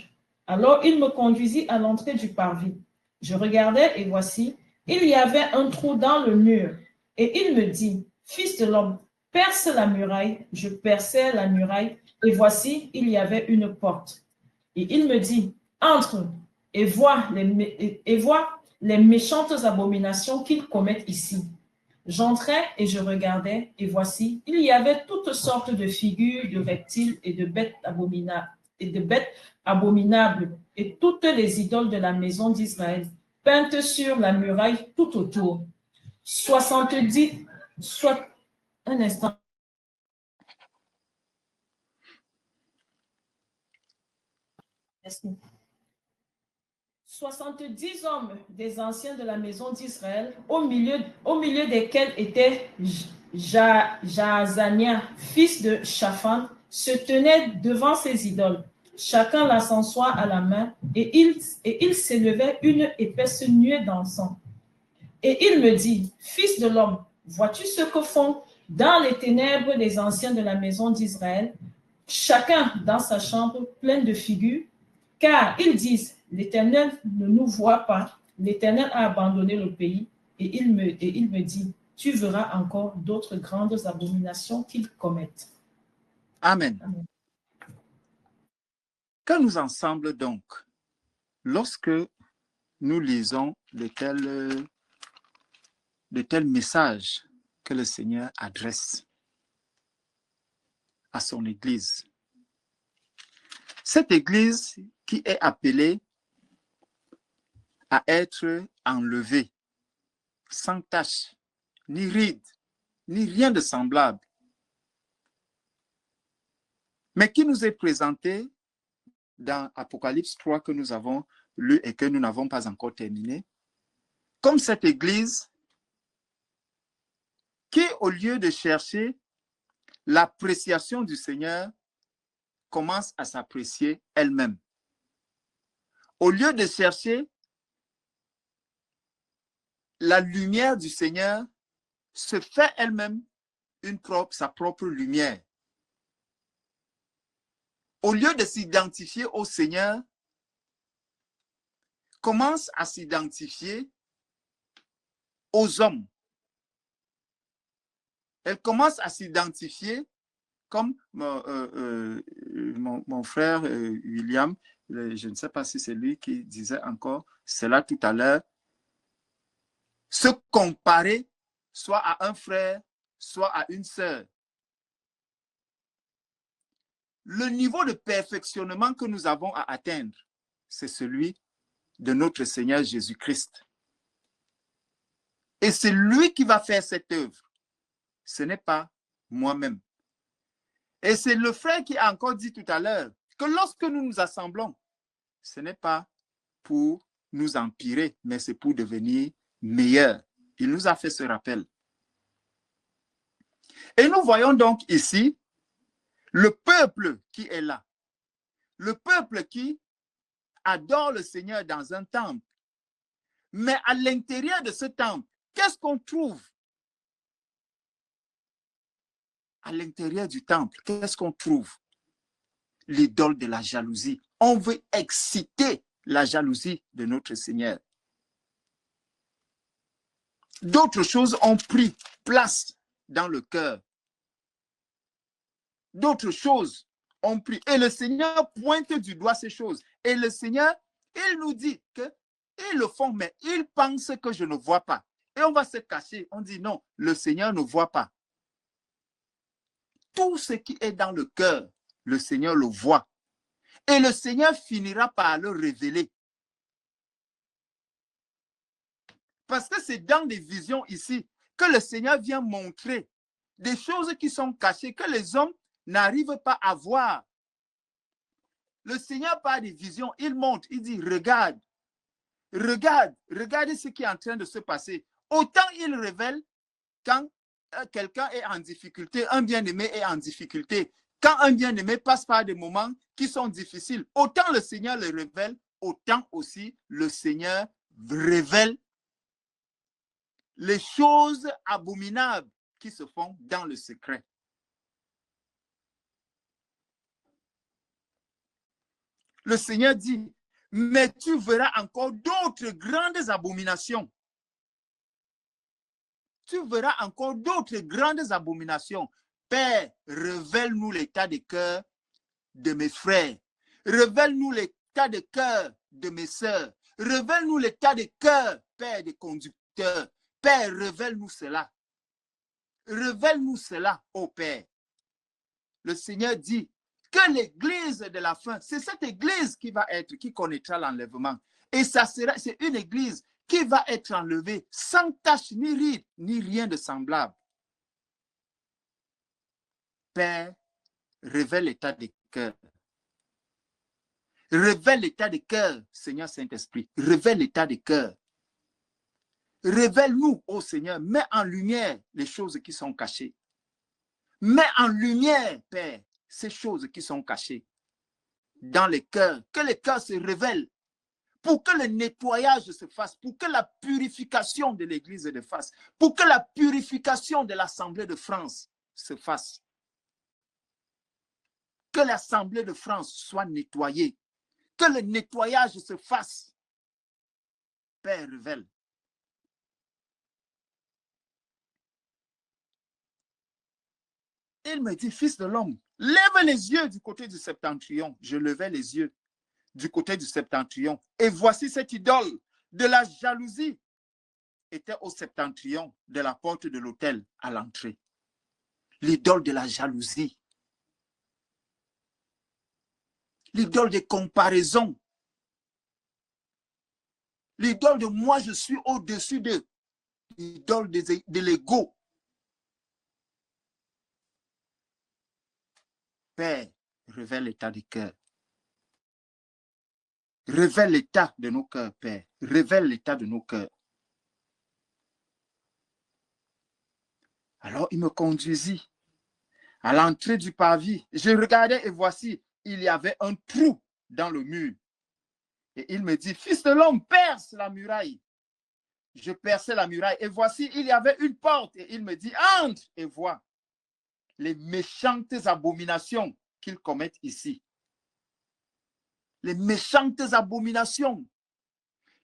Alors il me conduisit à l'entrée du parvis. Je regardais et voici, il y avait un trou dans le mur. Et il me dit, fils de l'homme, perce la muraille. Je perçai la muraille et voici, il y avait une porte. Et il me dit, entre et vois les méchantes abominations qu'ils commettent ici. J'entrais et je regardais, et voici, il y avait toutes sortes de figures de reptiles et de bêtes abominables, et toutes les idoles de la maison d'Israël, peintes sur la muraille tout autour. 70, soit un instant. Merci. 70 hommes des anciens de la maison d'Israël, au milieu desquels était Jaazania, fils de Shaphan, se tenaient devant ces idoles, chacun l'encensoir à la main, et il s'élevait une épaisse nuée d'encens. Et il me dit, fils de l'homme, vois-tu ce que font dans les ténèbres les anciens de la maison d'Israël, chacun dans sa chambre pleine de figures? Car ils disent, l'Éternel ne nous voit pas, l'Éternel a abandonné le pays, et il me dit, tu verras encore d'autres grandes abominations qu'ils commettent. Amen. Amen. Que nous ensemble donc, lorsque nous lisons de tels messages que le Seigneur adresse à son Église, cette Église qui est appelée à être enlevée, sans tache, ni ride, ni rien de semblable, mais qui nous est présentée dans Apocalypse 3 que nous avons lu et que nous n'avons pas encore terminé, comme cette Église qui, au lieu de chercher l'appréciation du Seigneur, commence à s'apprécier elle-même. Au lieu de chercher la lumière du Seigneur, se fait elle-même sa propre lumière. Au lieu de s'identifier au Seigneur, commence à s'identifier aux hommes. Elle commence à s'identifier comme mon frère William, je ne sais pas si c'est lui qui disait encore cela tout à l'heure, se comparer soit à un frère, soit à une sœur. Le niveau de perfectionnement que nous avons à atteindre, c'est celui de notre Seigneur Jésus-Christ. Et c'est lui qui va faire cette œuvre. Ce n'est pas moi-même. Et c'est le frère qui a encore dit tout à l'heure que lorsque nous nous assemblons, ce n'est pas pour nous empirer, mais c'est pour devenir meilleurs. Il nous a fait ce rappel. Et nous voyons donc ici le peuple qui est là. Le peuple qui adore le Seigneur dans un temple. Mais à l'intérieur de ce temple, qu'est-ce qu'on trouve? À l'intérieur du temple, qu'est-ce qu'on trouve? L'idole de la jalousie. On veut exciter la jalousie de notre Seigneur. D'autres choses ont pris place dans le cœur. D'autres choses ont pris. Et le Seigneur pointe du doigt ces choses. Et le Seigneur, il nous dit qu'ils le font, mais ils pensent que je ne vois pas. Et on va se cacher. On dit non, le Seigneur ne voit pas. Tout ce qui est dans le cœur, le Seigneur le voit. Et le Seigneur finira par le révéler. Parce que c'est dans des visions ici que le Seigneur vient montrer des choses qui sont cachées, que les hommes n'arrivent pas à voir. Le Seigneur par des visions, il montre, il dit, regarde, regarde, regardez ce qui est en train de se passer. Autant il révèle quand quelqu'un est en difficulté, un bien-aimé est en difficulté. Quand un bien-aimé passe par des moments qui sont difficiles, autant le Seigneur le révèle, autant aussi le Seigneur révèle les choses abominables qui se font dans le secret. Le Seigneur dit, mais tu verras encore d'autres grandes abominations. Tu verras encore d'autres grandes abominations. Père, révèle-nous l'état de cœur de mes frères. Révèle-nous l'état de cœur de mes sœurs. Révèle-nous l'état de cœur, Père, des conducteurs. Père, révèle-nous cela. Révèle-nous cela, ô Père. Le Seigneur dit que l'église de la fin, c'est cette église qui connaîtra l'enlèvement. Et c'est une église qui va être enlevée sans tache ni ride, ni rien de semblable. Père, révèle l'état des cœurs. Révèle l'état des cœurs, Seigneur Saint-Esprit. Révèle l'état des cœurs. Révèle-nous, ô Seigneur, mets en lumière les choses qui sont cachées. Mets en lumière, Père, ces choses qui sont cachées dans les cœurs, que les cœurs se révèlent, pour que le nettoyage se fasse, pour que la purification de l'Église se fasse, pour que la purification de l'Assemblée de France se fasse. Que l'Assemblée de France soit nettoyée, que le nettoyage se fasse. Père, révèle. Il me dit, fils de l'homme, lève les yeux du côté du septentrion. Je levai les yeux du côté du septentrion. Et voici cette idole de la jalousie était au septentrion de la porte de l'autel à l'entrée. L'idole de la jalousie. L'idole des comparaisons. L'idole de moi, je suis au-dessus d'eux. L'idole de l'ego. Père, révèle l'état du cœur. Révèle l'état de nos cœurs, Père. Révèle l'état de nos cœurs. Alors, il me conduisit à l'entrée du parvis. Je regardais et voici, il y avait un trou dans le mur. Et il me dit, fils de l'homme, perce la muraille. Je perçais la muraille et voici, il y avait une porte. Et il me dit, entre et vois les méchantes abominations qu'ils commettent ici. Les méchantes abominations,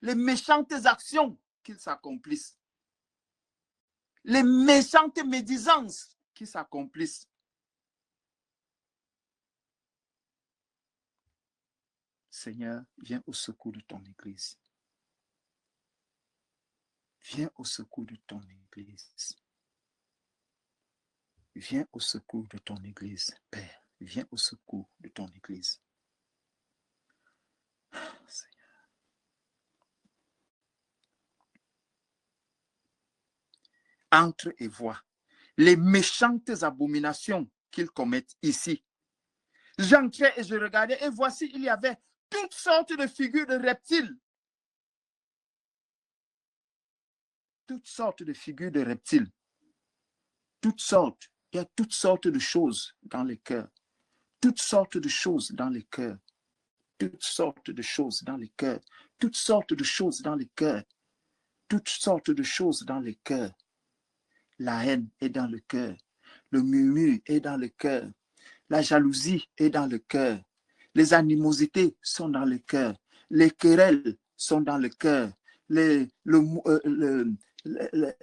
les méchantes actions qu'ils s'accomplissent. Les méchantes médisances qui s'accomplissent. Seigneur, viens au secours de ton Église. Viens au secours de ton Église. Viens au secours de ton Église, Père. Viens au secours de ton Église. Seigneur. Entre et vois les méchantes abominations qu'ils commettent ici. J'entrais et je regardais et voici, il y avait toutes sortes de figures de reptiles. Toutes sortes de figures de reptiles. Toutes sortes. Il y a toutes sortes de choses dans les cœurs. Toutes sortes de choses dans les cœurs. Toutes sortes de choses dans les cœurs. Toutes sortes de choses dans les cœurs. Toutes sortes de choses dans les cœurs. La haine est dans le cœur. Le murmure est dans le cœur. La jalousie est dans le cœur. Les animosités sont dans le cœur. Les querelles sont dans le cœur.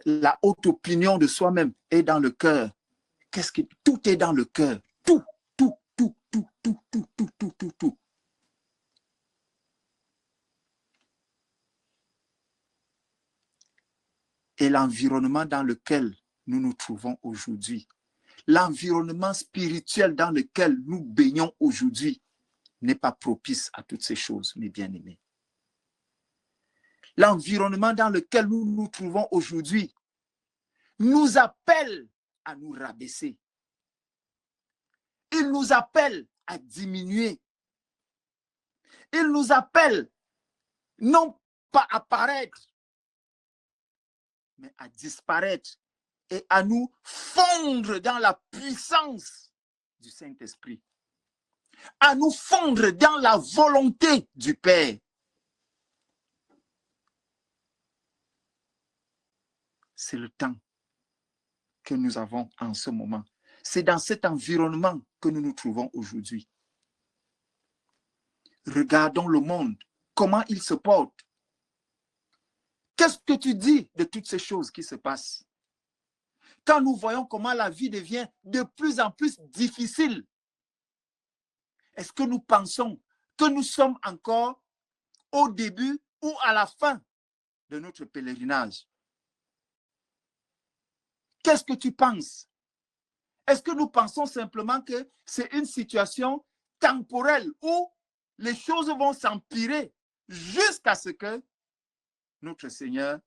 La haute opinion de soi-même est dans le cœur. Tout est dans le cœur. Tout. Et l'environnement dans lequel nous nous trouvons aujourd'hui, l'environnement spirituel dans lequel nous baignons aujourd'hui n'est pas propice à toutes ces choses, mes bien-aimés. L'environnement dans lequel nous nous trouvons aujourd'hui nous appelle à nous rabaisser. Il nous appelle à diminuer. Il nous appelle non pas à paraître, mais à disparaître et à nous fondre dans la puissance du Saint-Esprit, à nous fondre dans la volonté du Père. C'est le temps que nous avons en ce moment. C'est dans cet environnement que nous nous trouvons aujourd'hui. Regardons le monde, comment il se porte. Qu'est-ce que tu dis de toutes ces choses qui se passent? Quand nous voyons comment la vie devient de plus en plus difficile, est-ce que nous pensons que nous sommes encore au début ou à la fin de notre pèlerinage? Qu'est-ce que tu penses? Est-ce que nous pensons simplement que c'est une situation temporelle où les choses vont s'empirer jusqu'à ce que notre Seigneur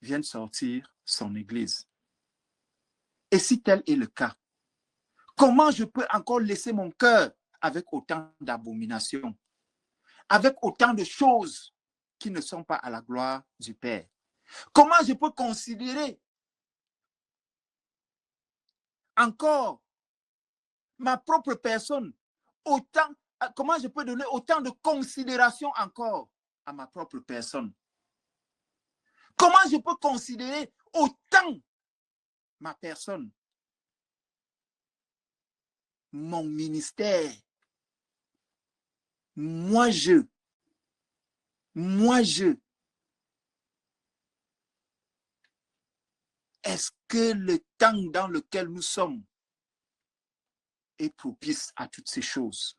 vienne sortir son Église? Et si tel est le cas, comment je peux encore laisser mon cœur avec autant d'abominations, avec autant de choses qui ne sont pas à la gloire du Père? Comment je peux considérer encore ma propre personne autant, comment je peux donner autant de considération encore à ma propre personne? Comment je peux considérer autant ma personne, mon ministère, moi je. Est-ce que le temps dans lequel nous sommes est propice à toutes ces choses?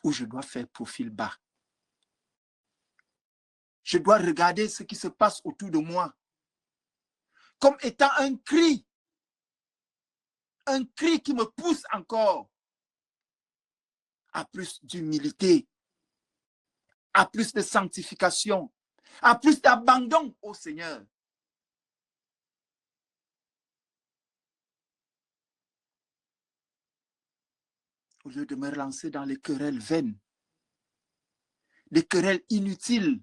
Ou je dois faire profil bas? Je dois regarder ce qui se passe autour de moi comme étant un cri qui me pousse encore à plus d'humilité, à plus de sanctification, à plus d'abandon au Seigneur. Au lieu de me relancer dans les querelles vaines, des querelles inutiles,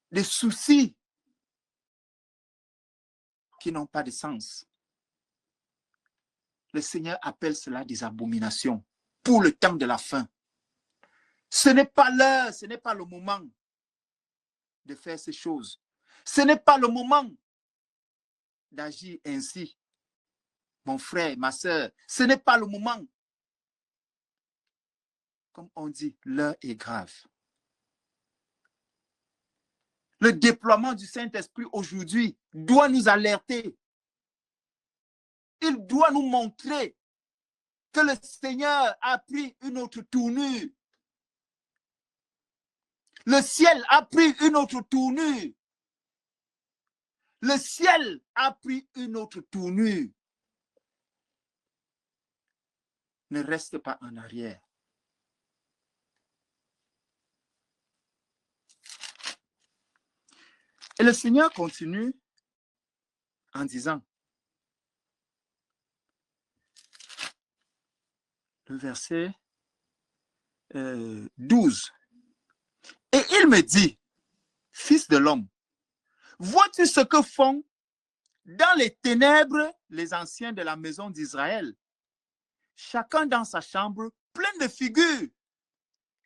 des soucis qui n'ont pas de sens. Le Seigneur appelle cela des abominations pour le temps de la fin. Ce n'est pas l'heure, ce n'est pas le moment de faire ces choses. Ce n'est pas le moment d'agir ainsi. Mon frère, ma soeur, ce n'est pas le moment. Comme on dit, l'heure est grave. Le déploiement du Saint-Esprit aujourd'hui doit nous alerter. Il doit nous montrer que le Seigneur a pris une autre tournure. Le ciel a pris une autre tournure. Le ciel a pris une autre tournure. Ne reste pas en arrière. Et le Seigneur continue en disant, le verset 12, et il me dit, fils de l'homme, vois-tu ce que font dans les ténèbres les anciens de la maison d'Israël, chacun dans sa chambre, plein de figures,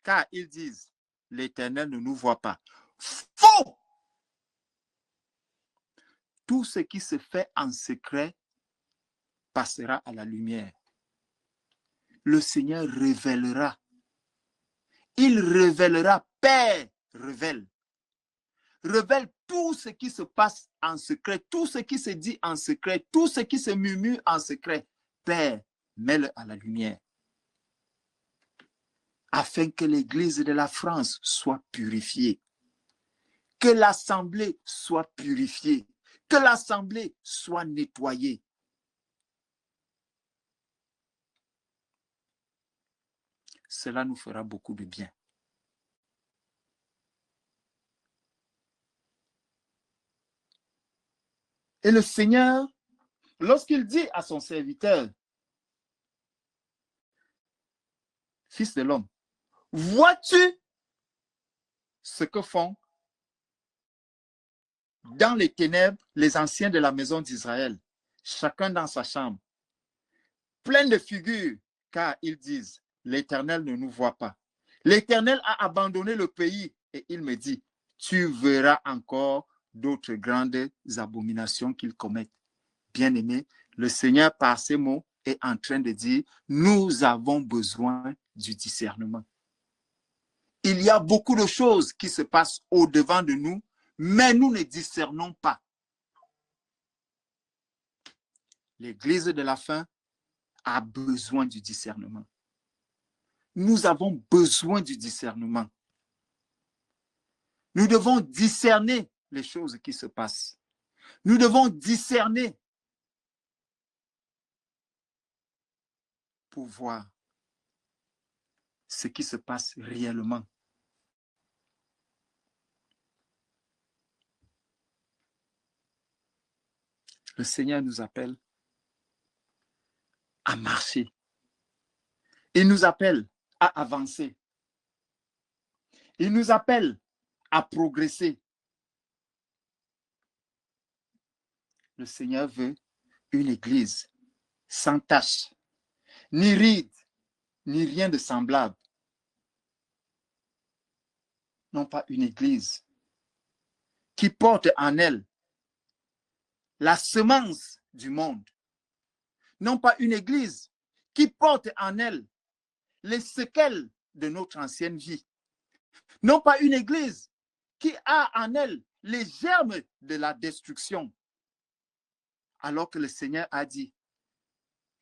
car ils disent, l'Éternel ne nous voit pas. Faux! Tout ce qui se fait en secret passera à la lumière. Le Seigneur révélera. Il révélera, Père révèle. Révèle tout ce qui se passe en secret, tout ce qui se dit en secret, tout ce qui se murmure en secret. Père, mets-le à la lumière. Afin que l'Église de la France soit purifiée. Que l'Assemblée soit purifiée. Que l'Assemblée soit nettoyée. Cela nous fera beaucoup de bien. Et le Seigneur, lorsqu'il dit à son serviteur, fils de l'homme, vois-tu ce que font dans les ténèbres les anciens de la maison d'Israël, chacun dans sa chambre, plein de figures, car ils disent, l'Éternel ne nous voit pas. L'Éternel a abandonné le pays et il me dit, tu verras encore d'autres grandes abominations qu'ils commettent. Bien-aimé, le Seigneur, par ces mots, est en train de dire, nous avons besoin du discernement. Il y a beaucoup de choses qui se passent au-devant de nous, mais nous ne discernons pas. L'Église de la fin a besoin du discernement. Nous avons besoin du discernement. Nous devons discerner les choses qui se passent. Nous devons discerner pour voir ce qui se passe réellement. Le Seigneur nous appelle à marcher. Il nous appelle à avancer. Il nous appelle à progresser. Le Seigneur veut une église sans tache, ni ride, ni rien de semblable. Non pas une église qui porte en elle la semence du monde. Non pas une église qui porte en elle les séquelles de notre ancienne vie. Non pas une église qui a en elle les germes de la destruction. Alors que le Seigneur a dit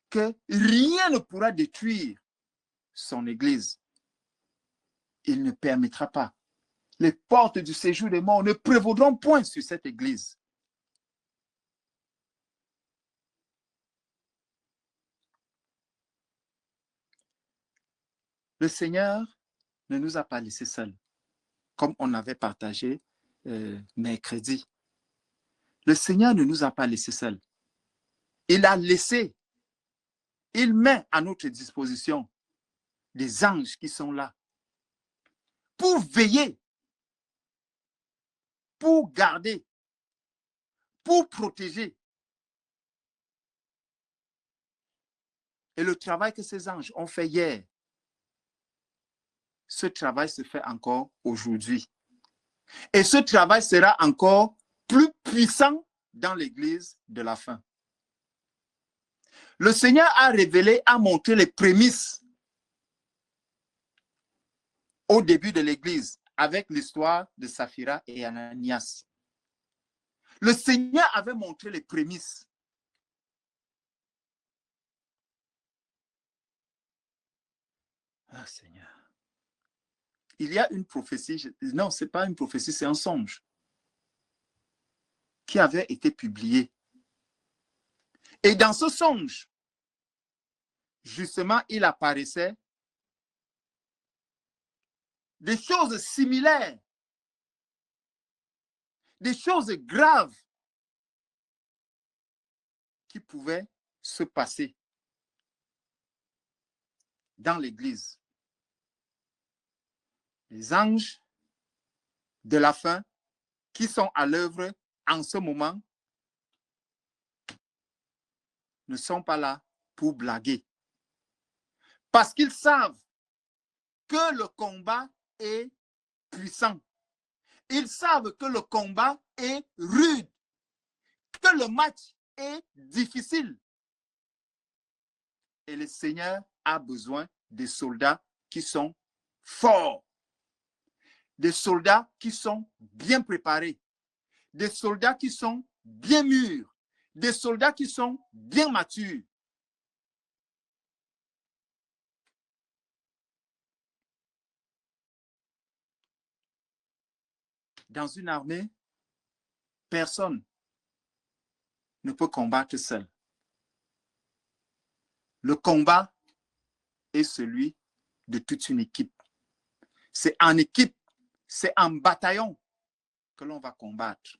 que rien ne pourra détruire son église. Il ne permettra pas. Les portes du séjour des morts ne prévaudront point sur cette église. Le Seigneur ne nous a pas laissés seuls, comme on avait partagé mercredi. Le Seigneur ne nous a pas laissés seuls. Il a laissé, il met à notre disposition des anges qui sont là pour veiller, pour garder, pour protéger. Et le travail que ces anges ont fait hier, ce travail se fait encore aujourd'hui. Et ce travail sera encore plus puissant dans l'Église de la fin. Le Seigneur a révélé, a montré les prémices au début de l'Église avec l'histoire de Saphira et Ananias. Le Seigneur avait montré les prémices. Ah Seigneur. il y a une prophétie, non, ce n'est pas une prophétie, c'est un songe qui avait été publié. Et dans ce songe, justement, il apparaissait des choses similaires, des choses graves qui pouvaient se passer dans l'Église. Les anges de la fin qui sont à l'œuvre en ce moment ne sont pas là pour blaguer. Parce qu'ils savent que le combat est puissant. Ils savent que le combat est rude, que le match est difficile. Et le Seigneur a besoin des soldats qui sont forts, des soldats qui sont bien préparés, des soldats qui sont bien mûrs, des soldats qui sont bien matures. Dans une armée, personne ne peut combattre seul. Le combat est celui de toute une équipe. C'est en équipe, c'est en bataillon que l'on va combattre.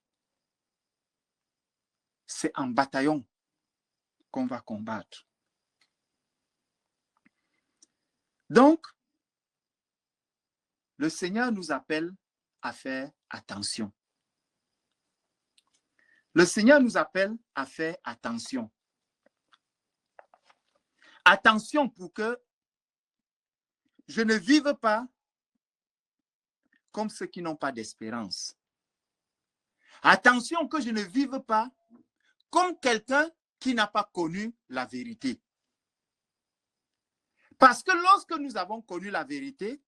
C'est en bataillon qu'on va combattre. Donc, le Seigneur nous appelle à faire attention. Le Seigneur nous appelle à faire attention. Attention pour que je ne vive pas comme ceux qui n'ont pas d'espérance. Attention que je ne vive pas comme quelqu'un qui n'a pas connu la vérité. Parce que lorsque nous avons connu la vérité,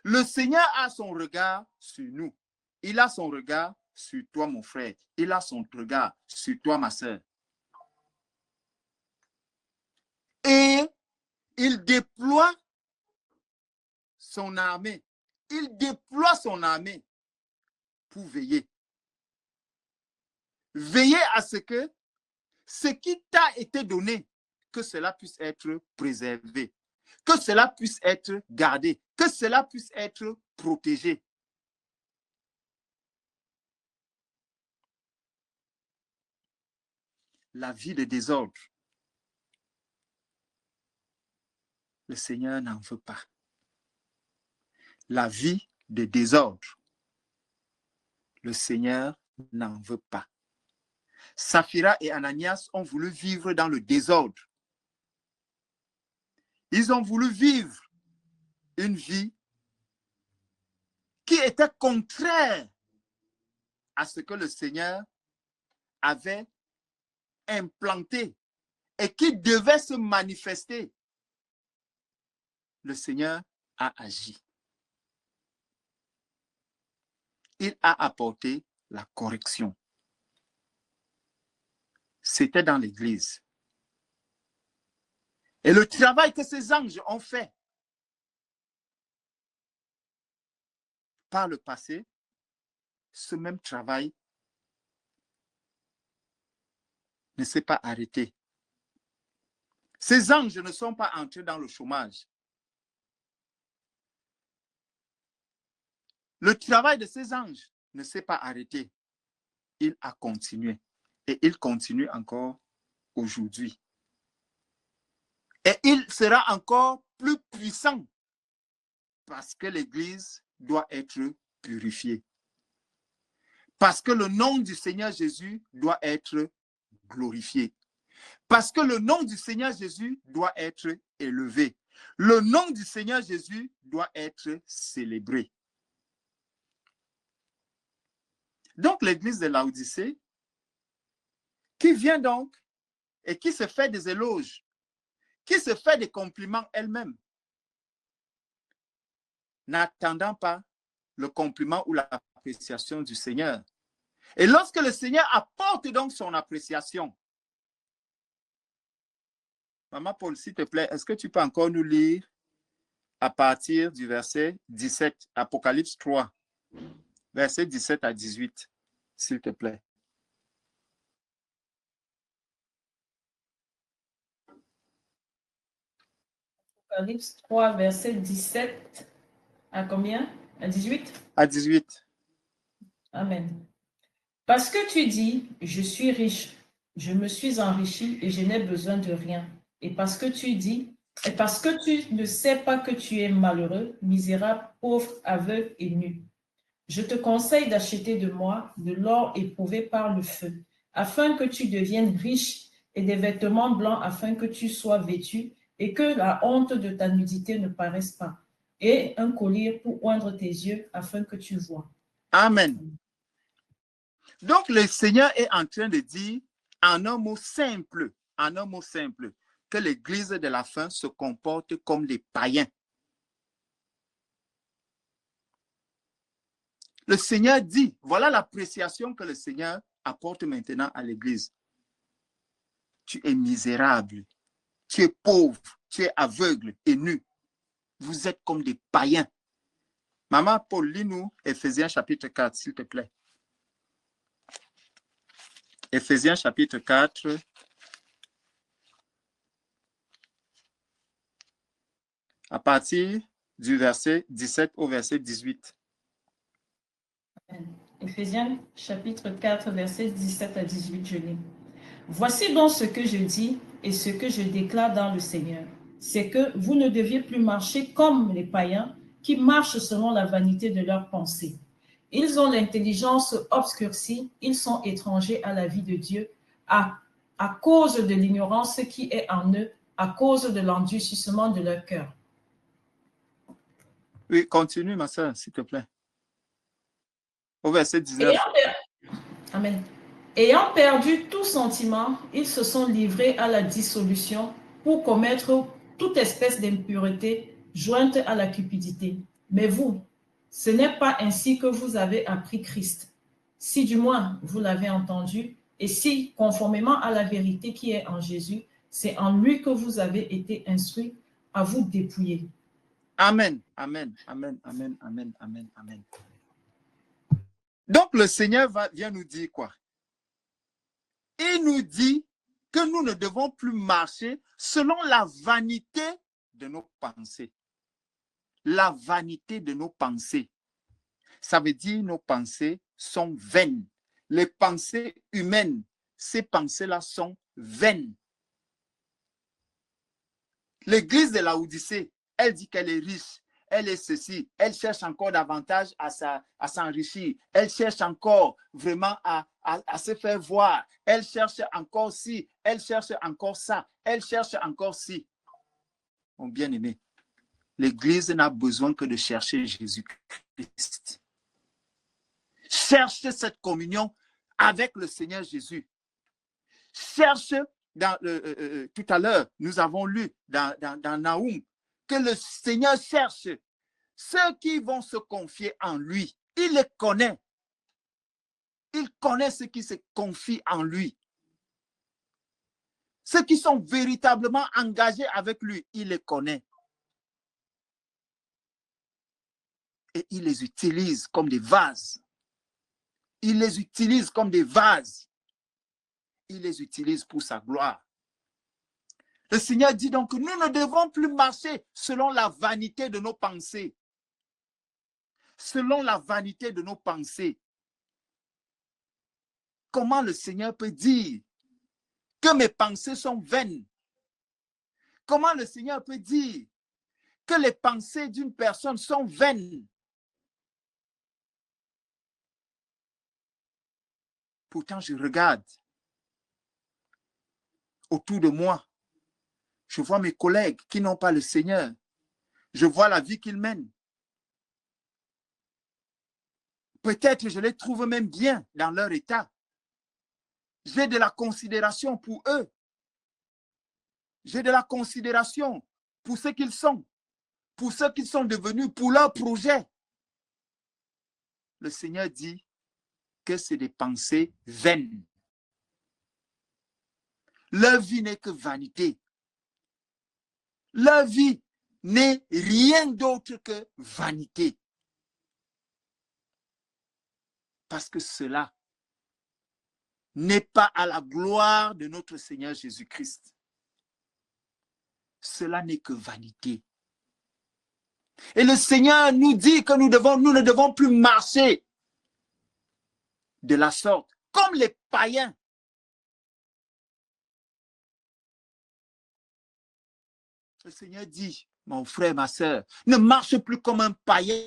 le Seigneur a son regard sur nous. Il a son regard sur toi, mon frère. Il a son regard sur toi, ma sœur. Et il déploie son armée. Il déploie son armée pour veiller. Veiller à ce que ce qui t'a été donné, que cela puisse être préservé, que cela puisse être gardé, que cela puisse être protégé. La vie de désordre, le Seigneur n'en veut pas. La vie de désordre, le Seigneur n'en veut pas. Saphira et Ananias ont voulu vivre dans le désordre. Ils ont voulu vivre une vie qui était contraire à ce que le Seigneur avait implanté et qui devait se manifester. Le Seigneur a agi. Il a apporté la correction. C'était dans l'Église. Et le travail que ces anges ont fait par le passé, ce même travail ne s'est pas arrêté. Ces anges ne sont pas entrés dans le chômage. Le travail de ces anges ne s'est pas arrêté. Il a continué. Et il continue encore aujourd'hui. Et il sera encore plus puissant parce que l'Église doit être purifiée. Parce que le nom du Seigneur Jésus doit être glorifié. Parce que le nom du Seigneur Jésus doit être élevé. Le nom du Seigneur Jésus doit être célébré. Donc l'Église de Laodicée, qui vient donc et qui se fait des éloges, qui se fait des compliments elle-même, n'attendant pas le compliment ou l'appréciation du Seigneur. Et lorsque le Seigneur apporte donc son appréciation, Maman Paul, s'il te plaît, est-ce que tu peux encore nous lire à partir du verset 17, Apocalypse 3, verset 17 à 18, s'il te plaît. Apocalypse 3, verset 17 à combien? À 18? À 18. Amen. Parce que tu dis, je suis riche, je me suis enrichi et je n'ai besoin de rien. Et parce que tu ne sais pas que tu es malheureux, misérable, pauvre, aveugle et nu. Je te conseille d'acheter de moi de l'or éprouvé par le feu, afin que tu deviennes riche, et des vêtements blancs afin que tu sois vêtu et que la honte de ta nudité ne paraisse pas, et un collier pour oindre tes yeux afin que tu vois. Amen. Donc, le Seigneur est en train de dire, en un mot simple, que l'Église de la fin se comporte comme des païens. Le Seigneur dit, voilà l'appréciation que le Seigneur apporte maintenant à l'Église. Tu es misérable, tu es pauvre, tu es aveugle et nu. Vous êtes comme des païens. Maman Paul, lis-nous Éphésiens chapitre 4, s'il te plaît. Éphésiens chapitre 4. À partir du verset 17 au verset 18. Éphésiens chapitre 4, verset 17 à 18, je lis. Voici donc ce que je dis et ce que je déclare dans le Seigneur. C'est que vous ne deviez plus marcher comme les païens qui marchent selon la vanité de leurs pensées. Ils ont l'intelligence obscurcie, ils sont étrangers à la vie de Dieu à cause de l'ignorance qui est en eux, à cause de l'endurcissement de leur cœur. Oui, continue, ma soeur, s'il te plaît. Au verset 19. Amen. Ayant perdu tout sentiment, ils se sont livrés à la dissolution pour commettre toute espèce d'impureté jointe à la cupidité. Mais vous, ce n'est pas ainsi que vous avez appris Christ. Si du moins vous l'avez entendu, et si, conformément à la vérité qui est en Jésus, c'est en lui que vous avez été instruits, à vous dépouiller. Amen, amen, amen, amen, amen, amen, amen. Donc, le Seigneur vient nous dire quoi? Il nous dit que nous ne devons plus marcher selon la vanité de nos pensées. La vanité de nos pensées. Ça veut dire nos pensées sont vaines. Les pensées humaines, ces pensées-là sont vaines. L'église de la Odyssée, elle dit qu'elle est riche, elle est ceci, elle cherche encore davantage à s'enrichir, elle cherche encore vraiment à se faire voir, elle cherche encore ci, elle cherche encore ça, elle cherche encore ci. Mon bien-aimé, l'église n'a besoin que de chercher Jésus-Christ. Cherche cette communion avec le Seigneur Jésus. Cherche, tout à l'heure, nous avons lu dans Naoum, que le Seigneur cherche ceux qui vont se confier en lui. Il les connaît. Il connaît ceux qui se confient en lui. Ceux qui sont véritablement engagés avec lui, il les connaît. Et il les utilise comme des vases. Il les utilise comme des vases. Il les utilise pour sa gloire. Le Seigneur dit donc que nous ne devons plus marcher selon la vanité de nos pensées. Selon la vanité de nos pensées. Comment le Seigneur peut dire que mes pensées sont vaines? Comment le Seigneur peut dire que les pensées d'une personne sont vaines? Pourtant, je regarde autour de moi. Je vois mes collègues qui n'ont pas le Seigneur. Je vois la vie qu'ils mènent. Peut-être je les trouve même bien dans leur état. J'ai de la considération pour eux. J'ai de la considération pour ce qu'ils sont, pour ce qu'ils sont devenus, pour leurs projets. Le Seigneur dit que c'est des pensées vaines. Leur vie n'est que vanité. Leur vie n'est rien d'autre que vanité. Parce que cela n'est pas à la gloire de notre Seigneur Jésus-Christ. Cela n'est que vanité. Et le Seigneur nous dit que nous ne devons plus marcher de la sorte, comme les païens. Le Seigneur dit, mon frère, ma sœur, ne marche plus comme un païen.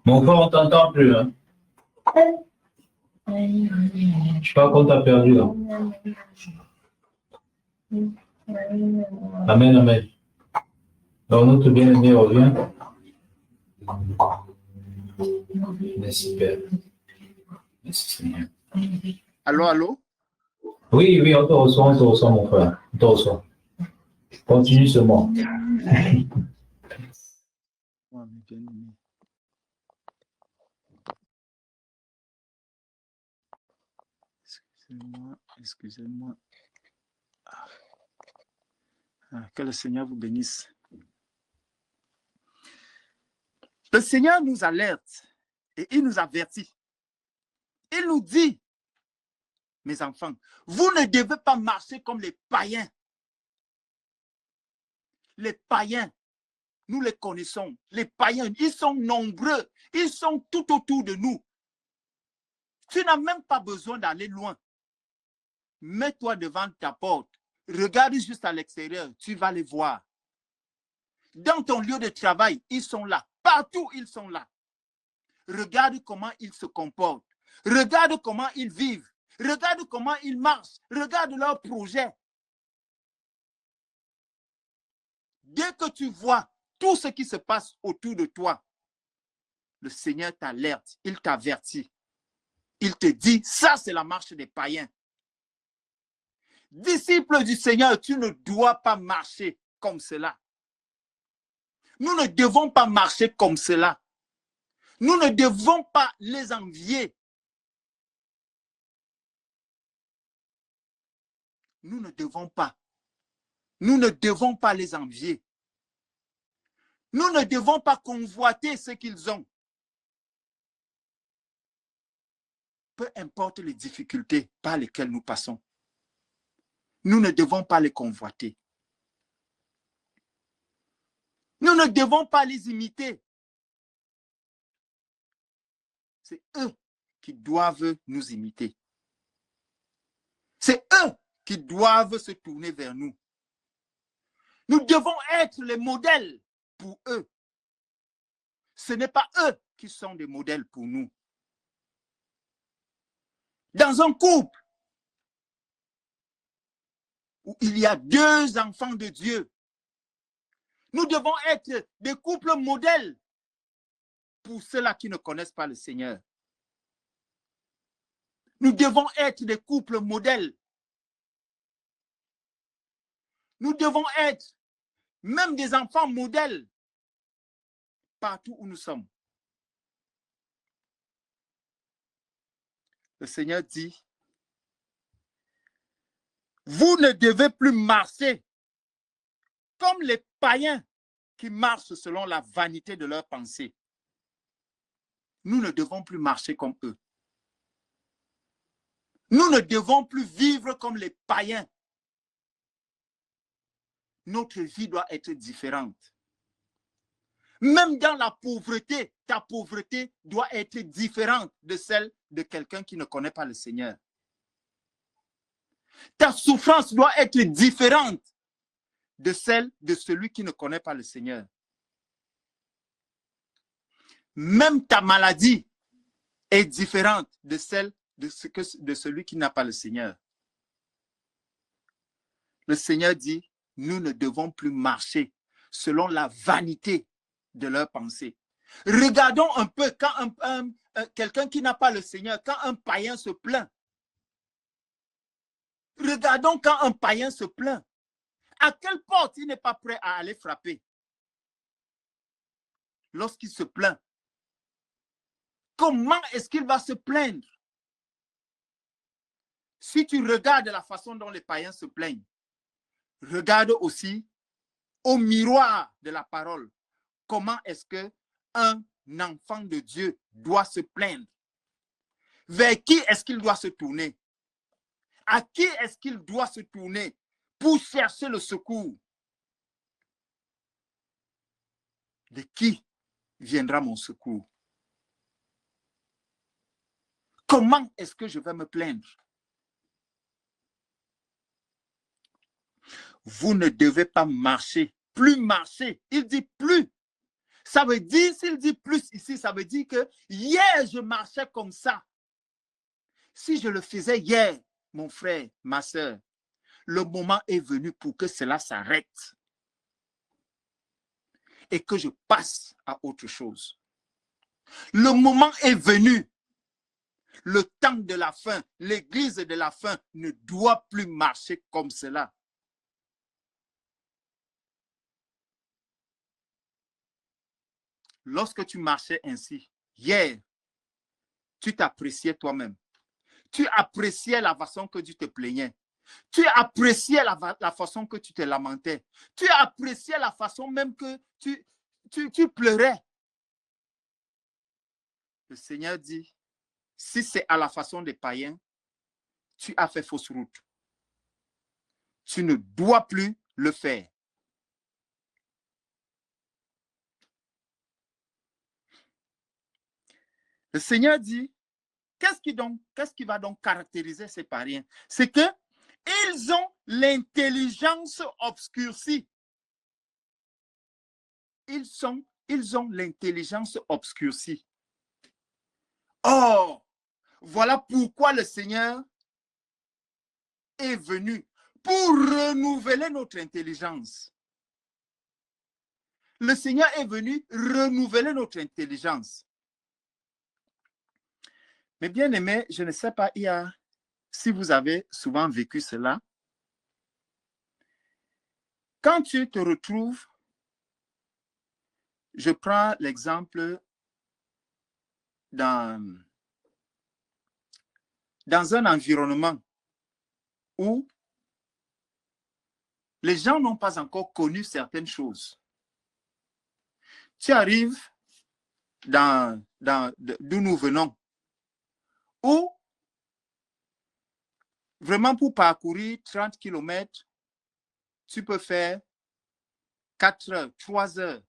Mon frère, on t'entend plus. Hein? Je crois qu'on t'a perdu là. Amen, amen. Donc, notre bien-aimé revient. Merci, Père. Merci, Seigneur. Allô, allô? Oui, oui, on te reçoit, mon frère. On te reçoit. Continue seulement. Excusez-moi. Que le Seigneur vous bénisse. Le Seigneur nous alerte et il nous avertit. Il nous dit, mes enfants, vous ne devez pas marcher comme les païens. Les païens, nous les connaissons. Les païens, ils sont nombreux. Ils sont tout autour de nous. Tu n'as même pas besoin d'aller loin. Mets-toi devant ta porte. Regarde juste à l'extérieur. Tu vas les voir. Dans ton lieu de travail, ils sont là. Partout, ils sont là. Regarde comment ils se comportent. Regarde comment ils vivent. Regarde comment ils marchent. Regarde leurs projets. Dès que tu vois tout ce qui se passe autour de toi, le Seigneur t'alerte, il t'avertit. Il te dit, ça c'est la marche des païens. Disciple du Seigneur, tu ne dois pas marcher comme cela. Nous ne devons pas marcher comme cela. Nous ne devons pas les envier. Nous ne devons pas. Nous ne devons pas les envier. Nous ne devons pas convoiter ce qu'ils ont. Peu importe les difficultés par lesquelles nous passons, nous ne devons pas les convoiter. Nous ne devons pas les imiter. C'est eux qui doivent nous imiter. C'est eux qui doivent se tourner vers nous. Nous devons être les modèles pour eux. Ce n'est pas eux qui sont des modèles pour nous. Dans un couple où il y a 2 enfants de Dieu, nous devons être des couples modèles pour ceux-là qui ne connaissent pas le Seigneur. Nous devons être des couples modèles. Nous devons être même des enfants modèles partout où nous sommes. Le Seigneur dit, vous ne devez plus marcher comme les païens qui marchent selon la vanité de leurs pensées. Nous ne devons plus marcher comme eux. Nous ne devons plus vivre comme les païens. Notre vie doit être différente. Même dans la pauvreté, ta pauvreté doit être différente de celle de quelqu'un qui ne connaît pas le Seigneur. Ta souffrance doit être différente de celle de celui qui ne connaît pas le Seigneur. Même ta maladie est différente de celle de celui qui n'a pas le Seigneur. Le Seigneur dit, nous ne devons plus marcher selon la vanité de leurs pensées. Regardons un peu quand quelqu'un qui n'a pas le Seigneur, quand un païen se plaint Regardons quand un païen se plaint. À quelle porte il n'est pas prêt à aller frapper? Lorsqu'il se plaint, comment est-ce qu'il va se plaindre? Si tu regardes la façon dont les païens se plaignent, regarde aussi au miroir de la parole. Comment est-ce qu'un enfant de Dieu doit se plaindre? Vers qui est-ce qu'il doit se tourner? À qui est-ce qu'il doit se tourner pour chercher le secours? De qui viendra mon secours? Comment est-ce que je vais me plaindre? Vous ne devez pas marcher, plus marcher. Il dit plus. Ça veut dire, s'il dit plus ici, ça veut dire que hier, je marchais comme ça. Si je le faisais hier, mon frère, ma soeur, le moment est venu pour que cela s'arrête et que je passe à autre chose. Le moment est venu. Le temps de la fin, l'église de la fin ne doit plus marcher comme cela. Lorsque tu marchais ainsi, hier, tu t'appréciais toi-même. Tu appréciais la façon que tu te plaignais. Tu appréciais la façon que tu te lamentais. Tu appréciais la façon même que tu pleurais. Le Seigneur dit, si c'est à la façon des païens, tu as fait fausse route. Tu ne dois plus le faire. Le Seigneur dit, qu'est-ce qui va donc caractériser ces païens? C'est qu'ils ont l'intelligence obscurcie. Ils ont l'intelligence obscurcie. Or, voilà pourquoi le Seigneur est venu pour renouveler notre intelligence. Le Seigneur est venu renouveler notre intelligence. Mais bien aimé, je ne sais pas si vous avez souvent vécu cela. Quand tu te retrouves, je prends l'exemple dans un environnement où les gens n'ont pas encore connu certaines choses. Tu arrives d'où nous venons, où vraiment pour parcourir 30 km, tu peux faire 4 heures, 3 heures.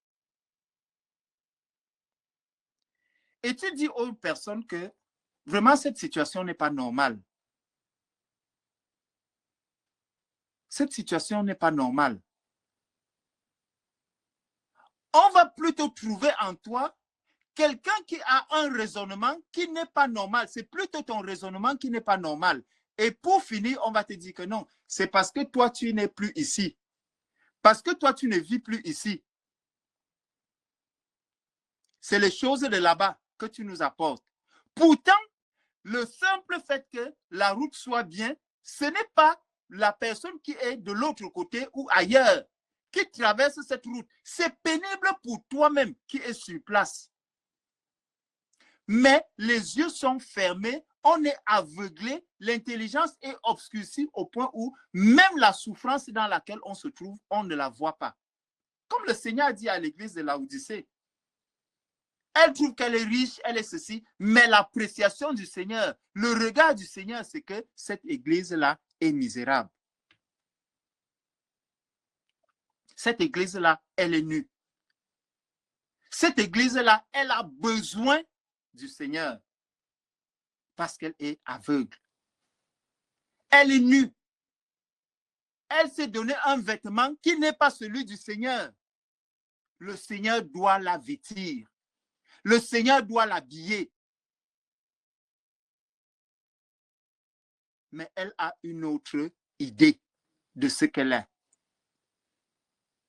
Et tu dis aux personnes que vraiment cette situation n'est pas normale. Cette situation n'est pas normale. On va plutôt trouver en toi quelqu'un qui a un raisonnement qui n'est pas normal. C'est plutôt ton raisonnement qui n'est pas normal. Et pour finir, on va te dire que non, c'est parce que toi, tu n'es plus ici. Parce que toi, tu ne vis plus ici. C'est les choses de là-bas que tu nous apportes. Pourtant, le simple fait que la route soit bien, ce n'est pas la personne qui est de l'autre côté ou ailleurs qui traverse cette route. C'est pénible pour toi-même qui es sur place. Mais les yeux sont fermés, on est aveuglé, l'intelligence est obscurcie au point où même la souffrance dans laquelle on se trouve, on ne la voit pas. Comme le Seigneur a dit à l'église de Laodicée, elle trouve qu'elle est riche, elle est ceci, mais l'appréciation du Seigneur, le regard du Seigneur, c'est que cette église-là est misérable. Cette église-là, elle est nue. Cette église-là, elle a besoin du Seigneur parce qu'elle est aveugle. Elle est nue. Elle s'est donné un vêtement qui n'est pas celui du Seigneur. Le Seigneur doit la vêtir. Le Seigneur doit l'habiller. Mais elle a une autre idée de ce qu'elle est.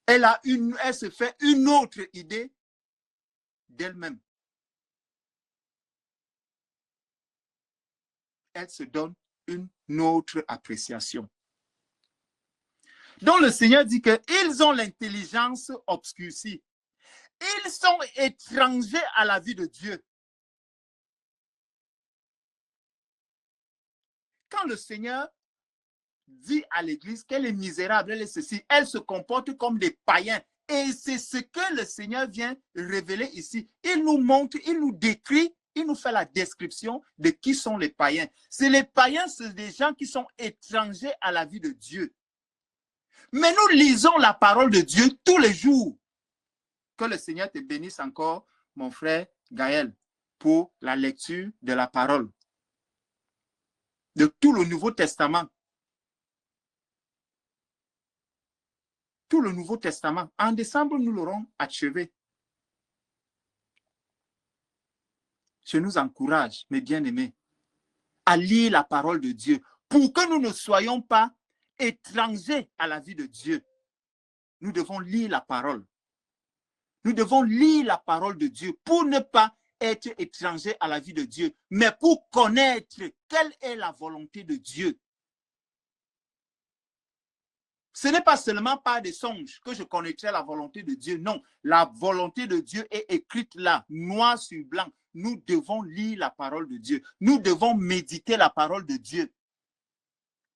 Elle se fait une autre idée d'elle-même. Elle se donne une autre appréciation. Donc le Seigneur dit qu'ils ont l'intelligence obscurcie. Ils sont étrangers à la vie de Dieu. Quand le Seigneur dit à l'Église qu'elle est misérable, elle est ceci, elle se comporte comme des païens. Et c'est ce que le Seigneur vient révéler ici. Il nous montre, il nous décrit, il nous fait la description de qui sont les païens. C'est les païens, c'est des gens qui sont étrangers à la vie de Dieu. Mais nous lisons la parole de Dieu tous les jours. Que le Seigneur te bénisse encore, mon frère Gaël, pour la lecture de la parole, de tout le Nouveau Testament. Tout le Nouveau Testament. En décembre, nous l'aurons achevé. Je nous encourage, mes bien-aimés, à lire la parole de Dieu pour que nous ne soyons pas étrangers à la vie de Dieu. Nous devons lire la parole. Nous devons lire la parole de Dieu pour ne pas être étrangers à la vie de Dieu, mais pour connaître quelle est la volonté de Dieu. Ce n'est pas seulement par des songes que je connaîtrai la volonté de Dieu. Non, la volonté de Dieu est écrite là, noir sur blanc. Nous devons lire la parole de Dieu. Nous devons méditer la parole de Dieu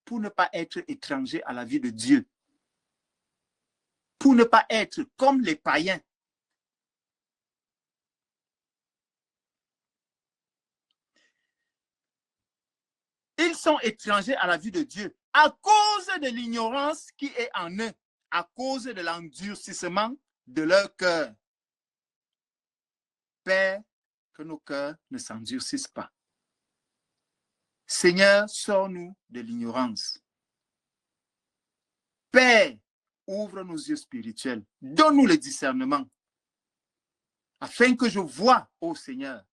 pour ne pas être étrangers à la vie de Dieu. Pour ne pas être comme les païens. Ils sont étrangers à la vie de Dieu à cause de l'ignorance qui est en eux, à cause de l'endurcissement de leur cœur. Père, que nos cœurs ne s'endurcissent pas. Seigneur, sors-nous de l'ignorance. Père, ouvre nos yeux spirituels. Donne-nous le discernement. Afin que je voie, ô Seigneur,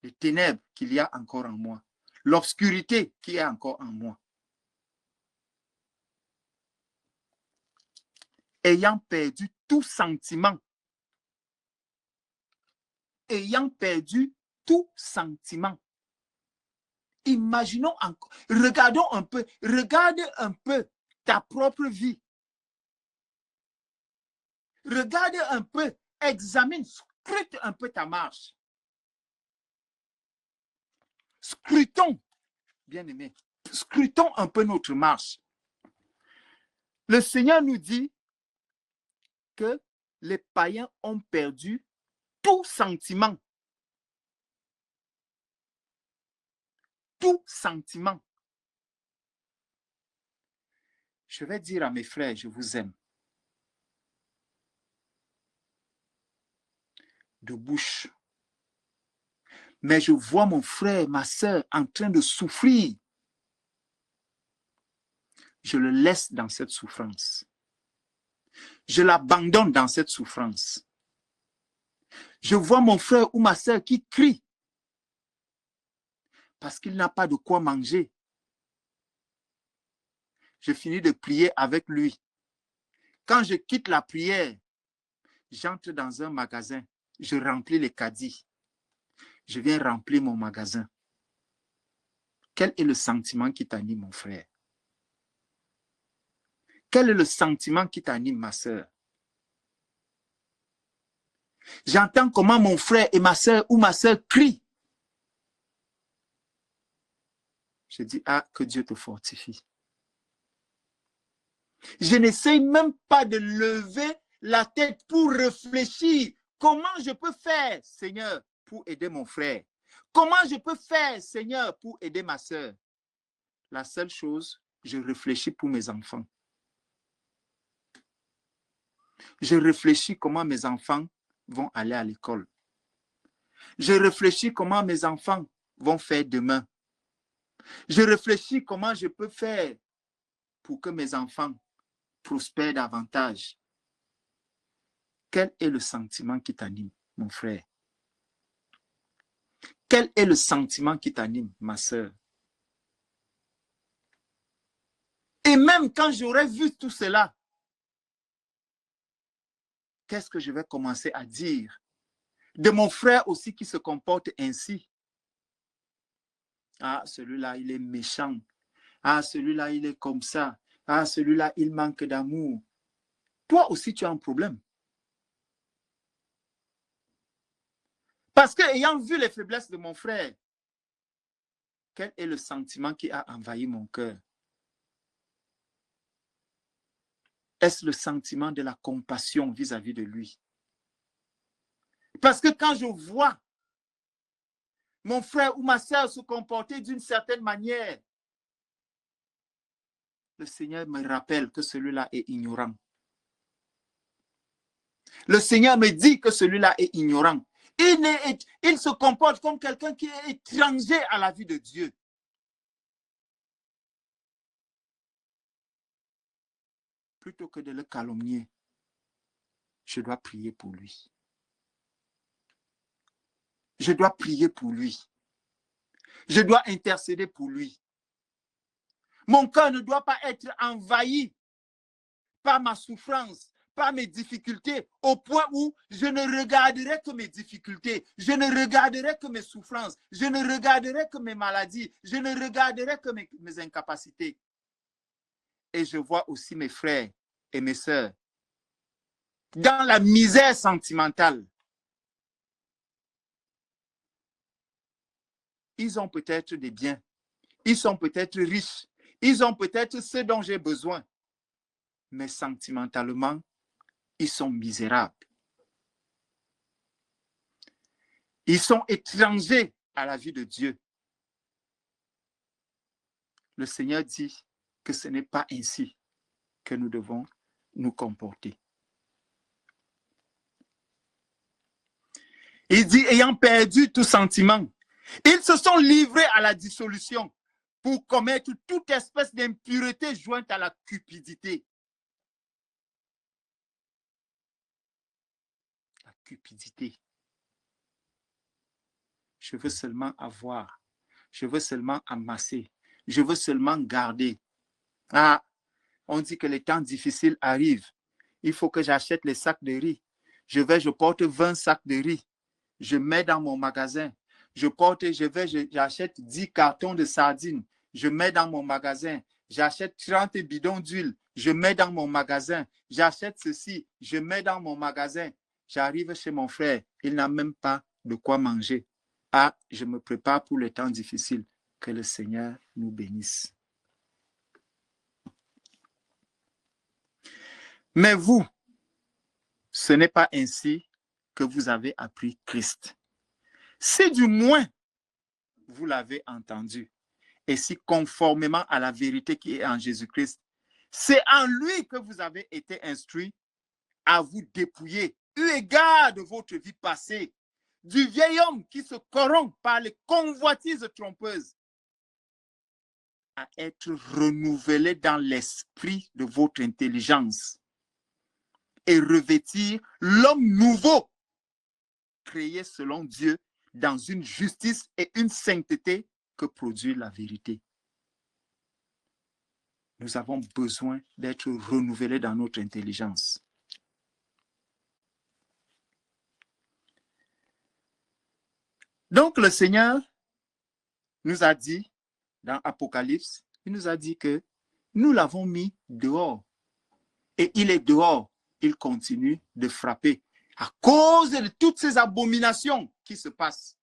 les ténèbres qu'il y a encore en moi. L'obscurité qui est encore en moi. Ayant perdu tout sentiment. Ayant perdu tout sentiment. Imaginons encore, regarde un peu ta propre vie. Regarde un peu, examine, scrute un peu ta marche. Scrutons, bien-aimés, scrutons un peu notre marche. Le Seigneur nous dit que les païens ont perdu tout sentiment. Tout sentiment. Je vais dire à mes frères, je vous aime. De bouche. Mais je vois mon frère, ma soeur en train de souffrir. Je le laisse dans cette souffrance. Je l'abandonne dans cette souffrance. Je vois mon frère ou ma soeur qui crie parce qu'il n'a pas de quoi manger. Je finis de prier avec lui. Quand je quitte la prière, j'entre dans un magasin, je remplis les caddies. Je viens remplir mon magasin. Quel est le sentiment qui t'anime, mon frère? Quel est le sentiment qui t'anime, ma soeur? J'entends comment mon frère et ma soeur ou ma soeur crient. Je dis, ah, que Dieu te fortifie. Je n'essaye même pas de lever la tête pour réfléchir. Comment je peux faire, Seigneur, pour aider mon frère? Comment je peux faire, Seigneur, pour aider ma soeur? La seule chose, je réfléchis pour mes enfants. Je réfléchis comment mes enfants vont aller à l'école. Je réfléchis comment mes enfants vont faire demain. Je réfléchis comment je peux faire pour que mes enfants prospèrent davantage. Quel est le sentiment qui t'anime, mon frère? Quel est le sentiment qui t'anime, ma soeur? Et même quand j'aurais vu tout cela, qu'est-ce que je vais commencer à dire de mon frère aussi qui se comporte ainsi? Ah, celui-là, il est méchant. Ah, celui-là, il est comme ça. Ah, celui-là, il manque d'amour. Toi aussi, tu as un problème. Parce que, ayant vu les faiblesses de mon frère, quel est le sentiment qui a envahi mon cœur? Est-ce le sentiment de la compassion vis-à-vis de lui? Parce que quand je vois mon frère ou ma soeur se comporter d'une certaine manière, le Seigneur me rappelle que celui-là est ignorant. Le Seigneur me dit que celui-là est ignorant. Il se comporte comme quelqu'un qui est étranger à la vie de Dieu. Plutôt que de le calomnier, je dois prier pour lui. Je dois prier pour lui. Je dois intercéder pour lui. Mon cœur ne doit pas être envahi par ma souffrance, par mes difficultés, au point où je ne regarderai que mes difficultés, je ne regarderai que mes souffrances, je ne regarderai que mes maladies, je ne regarderai que mes incapacités. Et je vois aussi mes frères et mes sœurs dans la misère sentimentale. Ils ont peut-être des biens, ils sont peut-être riches, ils ont peut-être ce dont j'ai besoin, mais sentimentalement, ils sont misérables. Ils sont étrangers à la vie de Dieu. Le Seigneur dit que ce n'est pas ainsi que nous devons nous comporter. Il dit, ayant perdu tout sentiment, ils se sont livrés à la dissolution pour commettre toute espèce d'impureté jointe à la cupidité. La cupidité. Je veux seulement avoir. Je veux seulement amasser. Je veux seulement garder. Ah, on dit que les temps difficiles arrivent. Il faut que j'achète les sacs de riz. Je porte 20 sacs de riz. Je mets dans mon magasin. J'achète 10 cartons de sardines. Je mets dans mon magasin. J'achète 30 bidons d'huile. Je mets dans mon magasin. J'achète ceci. Je mets dans mon magasin. J'arrive chez mon frère. Il n'a même pas de quoi manger. Ah, je me prépare pour les temps difficiles. Que le Seigneur nous bénisse. Mais vous, ce n'est pas ainsi que vous avez appris Christ. Si du moins vous l'avez entendu, et si conformément à la vérité qui est en Jésus-Christ, c'est en lui que vous avez été instruits à vous dépouiller, eu égard de votre vie passée, du vieil homme qui se corrompt par les convoitises trompeuses, à être renouvelé dans l'esprit de votre intelligence et revêtir l'homme nouveau, créé selon Dieu dans une justice et une sainteté que produit la vérité. Nous avons besoin d'être renouvelés dans notre intelligence. Donc le Seigneur nous a dit, dans Apocalypse, il nous a dit que nous l'avons mis dehors. Et il est dehors, il continue de frapper à cause de toutes ces abominations qui se passent.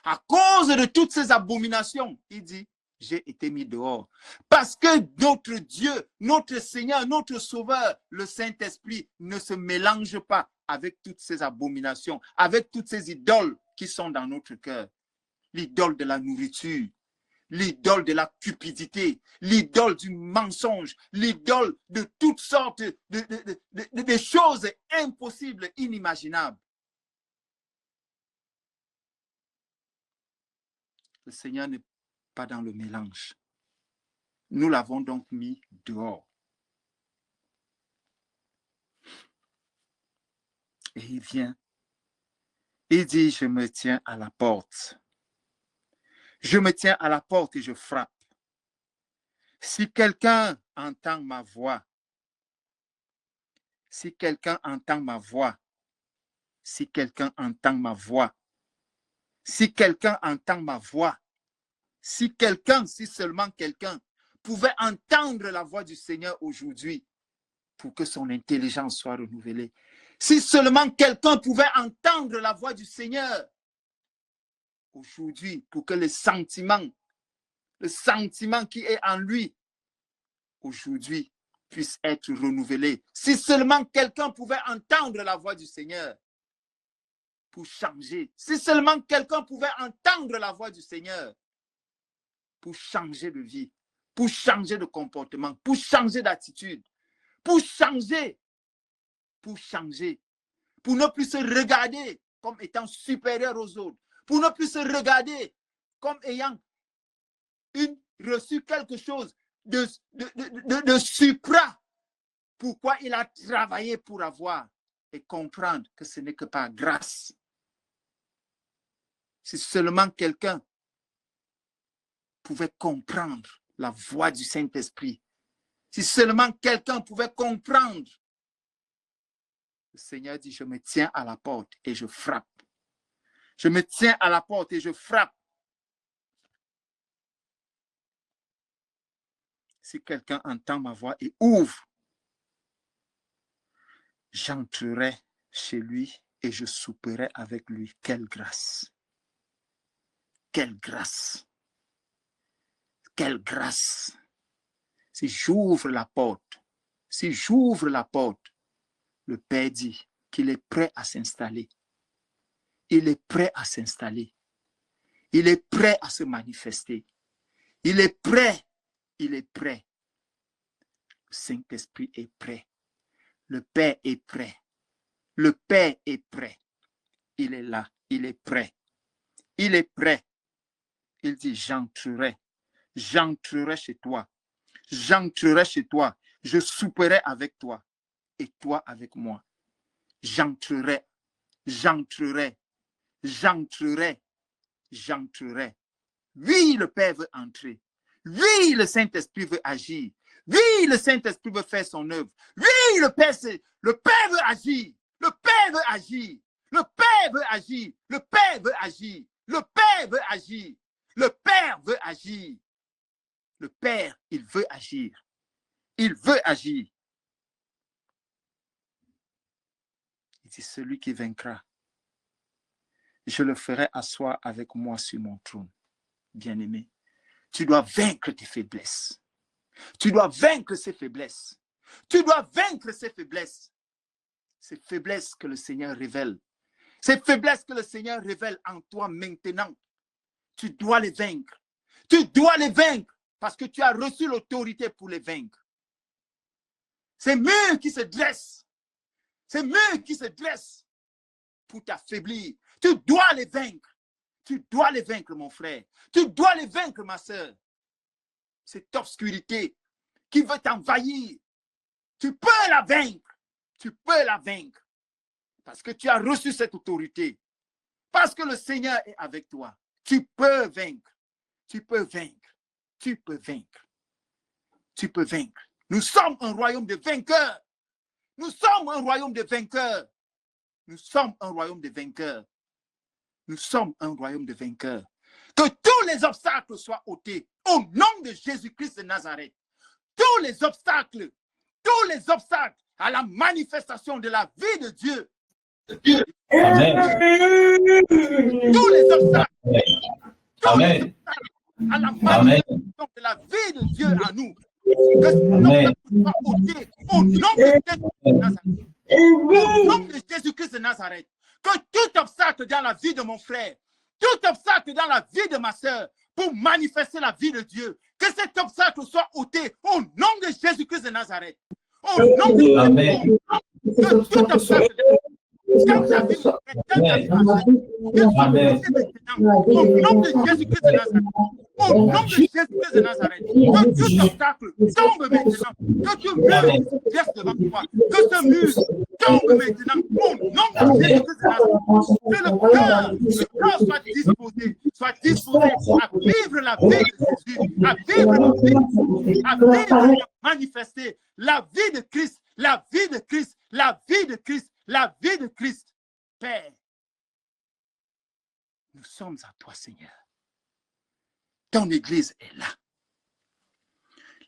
À cause de toutes ces abominations, il dit, j'ai été mis dehors. Parce que notre Dieu, notre Seigneur, notre Sauveur, le Saint-Esprit, ne se mélange pas avec toutes ces abominations, avec toutes ces idoles qui sont dans notre cœur. L'idole de la nourriture, l'idole de la cupidité, l'idole du mensonge, l'idole de toutes sortes de choses impossibles, inimaginables. Le Seigneur n'est pas dans le mélange. Nous l'avons donc mis dehors. Et il vient. Il dit, je me tiens à la porte. Je me tiens à la porte et je frappe. Si quelqu'un entend ma voix, si quelqu'un entend ma voix, si quelqu'un entend ma voix, si quelqu'un entend ma voix, Si quelqu'un, si seulement quelqu'un pouvait entendre la voix du Seigneur aujourd'hui pour que son intelligence soit renouvelée. Si seulement quelqu'un pouvait entendre la voix du Seigneur aujourd'hui pour que le sentiment qui est en lui aujourd'hui puisse être renouvelé. Si seulement quelqu'un pouvait entendre la voix du Seigneur pour changer. Si seulement quelqu'un pouvait entendre la voix du Seigneur pour changer de vie, pour changer de comportement, pour changer d'attitude, pour changer, pour ne plus se regarder comme étant supérieur aux autres, pour ne plus se regarder comme ayant reçu quelque chose de supra. Pourquoi il a travaillé pour avoir et comprendre que ce n'est que par grâce. Si seulement quelqu'un pouvait comprendre la voix du Saint-Esprit, si seulement quelqu'un pouvait comprendre, le Seigneur dit, je me tiens à la porte et je frappe. Je me tiens à la porte et je frappe. Si quelqu'un entend ma voix et ouvre, j'entrerai chez lui et je souperai avec lui. Quelle grâce! Quelle grâce! Quelle grâce! Si j'ouvre la porte, le Père dit qu'il est prêt à s'installer. Il est prêt à s'installer. Il est prêt à se manifester. Il est prêt. Il est prêt. Le Saint-Esprit est prêt. Le Père est prêt. Le Père est prêt. Il est là. Il est prêt. Il est prêt. Il dit, j'entrerai. J'entrerai chez toi. J'entrerai chez toi. Je souperai avec toi. Et toi avec moi. J'entrerai. J'entrerai. J'entrerai. J'entrerai. Oui, le Père veut entrer. Oui, le Saint-Esprit veut agir. Oui, le Saint-Esprit veut faire son œuvre. Oui, le Père veut agir. Le Père veut agir. Le Père veut agir. Le Père veut agir. Le Père veut agir. Le Père veut agir. Le Père, il veut agir. Il veut agir. Il dit, celui qui vaincra, je le ferai asseoir avec moi sur mon trône. Bien-aimé, tu dois vaincre tes faiblesses. Tu dois vaincre ces faiblesses. Tu dois vaincre ces faiblesses. Ces faiblesses que le Seigneur révèle. Ces faiblesses que le Seigneur révèle en toi maintenant. Tu dois les vaincre. Tu dois les vaincre parce que tu as reçu l'autorité pour les vaincre. Ces murs qui se dressent. Ces murs qui se dressent pour t'affaiblir. Tu dois les vaincre. Tu dois les vaincre, mon frère. Tu dois les vaincre, ma soeur. Cette obscurité qui veut t'envahir, tu peux la vaincre. Tu peux la vaincre. Parce que tu as reçu cette autorité. Parce que le Seigneur est avec toi. Tu peux vaincre. Tu peux vaincre. Tu peux vaincre. Tu peux vaincre. Nous sommes un royaume de vainqueurs. Nous sommes un royaume de vainqueurs. Nous sommes un royaume de vainqueurs. Nous sommes un royaume de vainqueurs. Que tous les obstacles soient ôtés au nom de Jésus-Christ de Nazareth. Tous les obstacles à la manifestation de la vie de Dieu. Amen. Tous les obstacles. Amen. À la manifestation de la vie de Dieu en nous. Que ces obstacles soient ôtés au nom de Jésus-Christ de Nazareth. Au nom de Jésus-Christ de Nazareth. Que tout obstacle dans la vie de mon frère, tout obstacle dans la vie de ma soeur, pour manifester la vie de Dieu, que cet obstacle soit ôté au nom de Jésus-Christ de Nazareth. Au nom de Jésus-Christ. Que tout obstacle dans ta vie, au nom de Jésus-Christ de Nazareth. Au nom de Jésus-Christ de Nazareth, que tout obstacle tombe maintenant, que tout mur reste devant toi, que ce mur tombe maintenant, au nom de Jésus-Christ de Nazareth, que le cœur soit disposé à vivre la vie de Jésus, à vivre et à manifester la vie de Christ, la vie de Christ, la vie de Christ, la vie de Christ. Père, nous sommes à toi, Seigneur. ton église est là.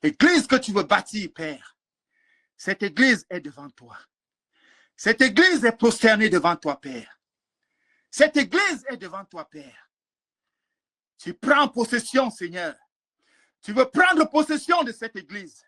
L'église que tu veux bâtir, Père, cette église est devant toi. Cette église est prosternée devant toi, Père. Cette église est devant toi, Père. Tu prends possession, Seigneur. Tu veux prendre possession de cette église.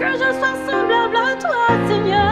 Que je sois semblable à toi, Seigneur.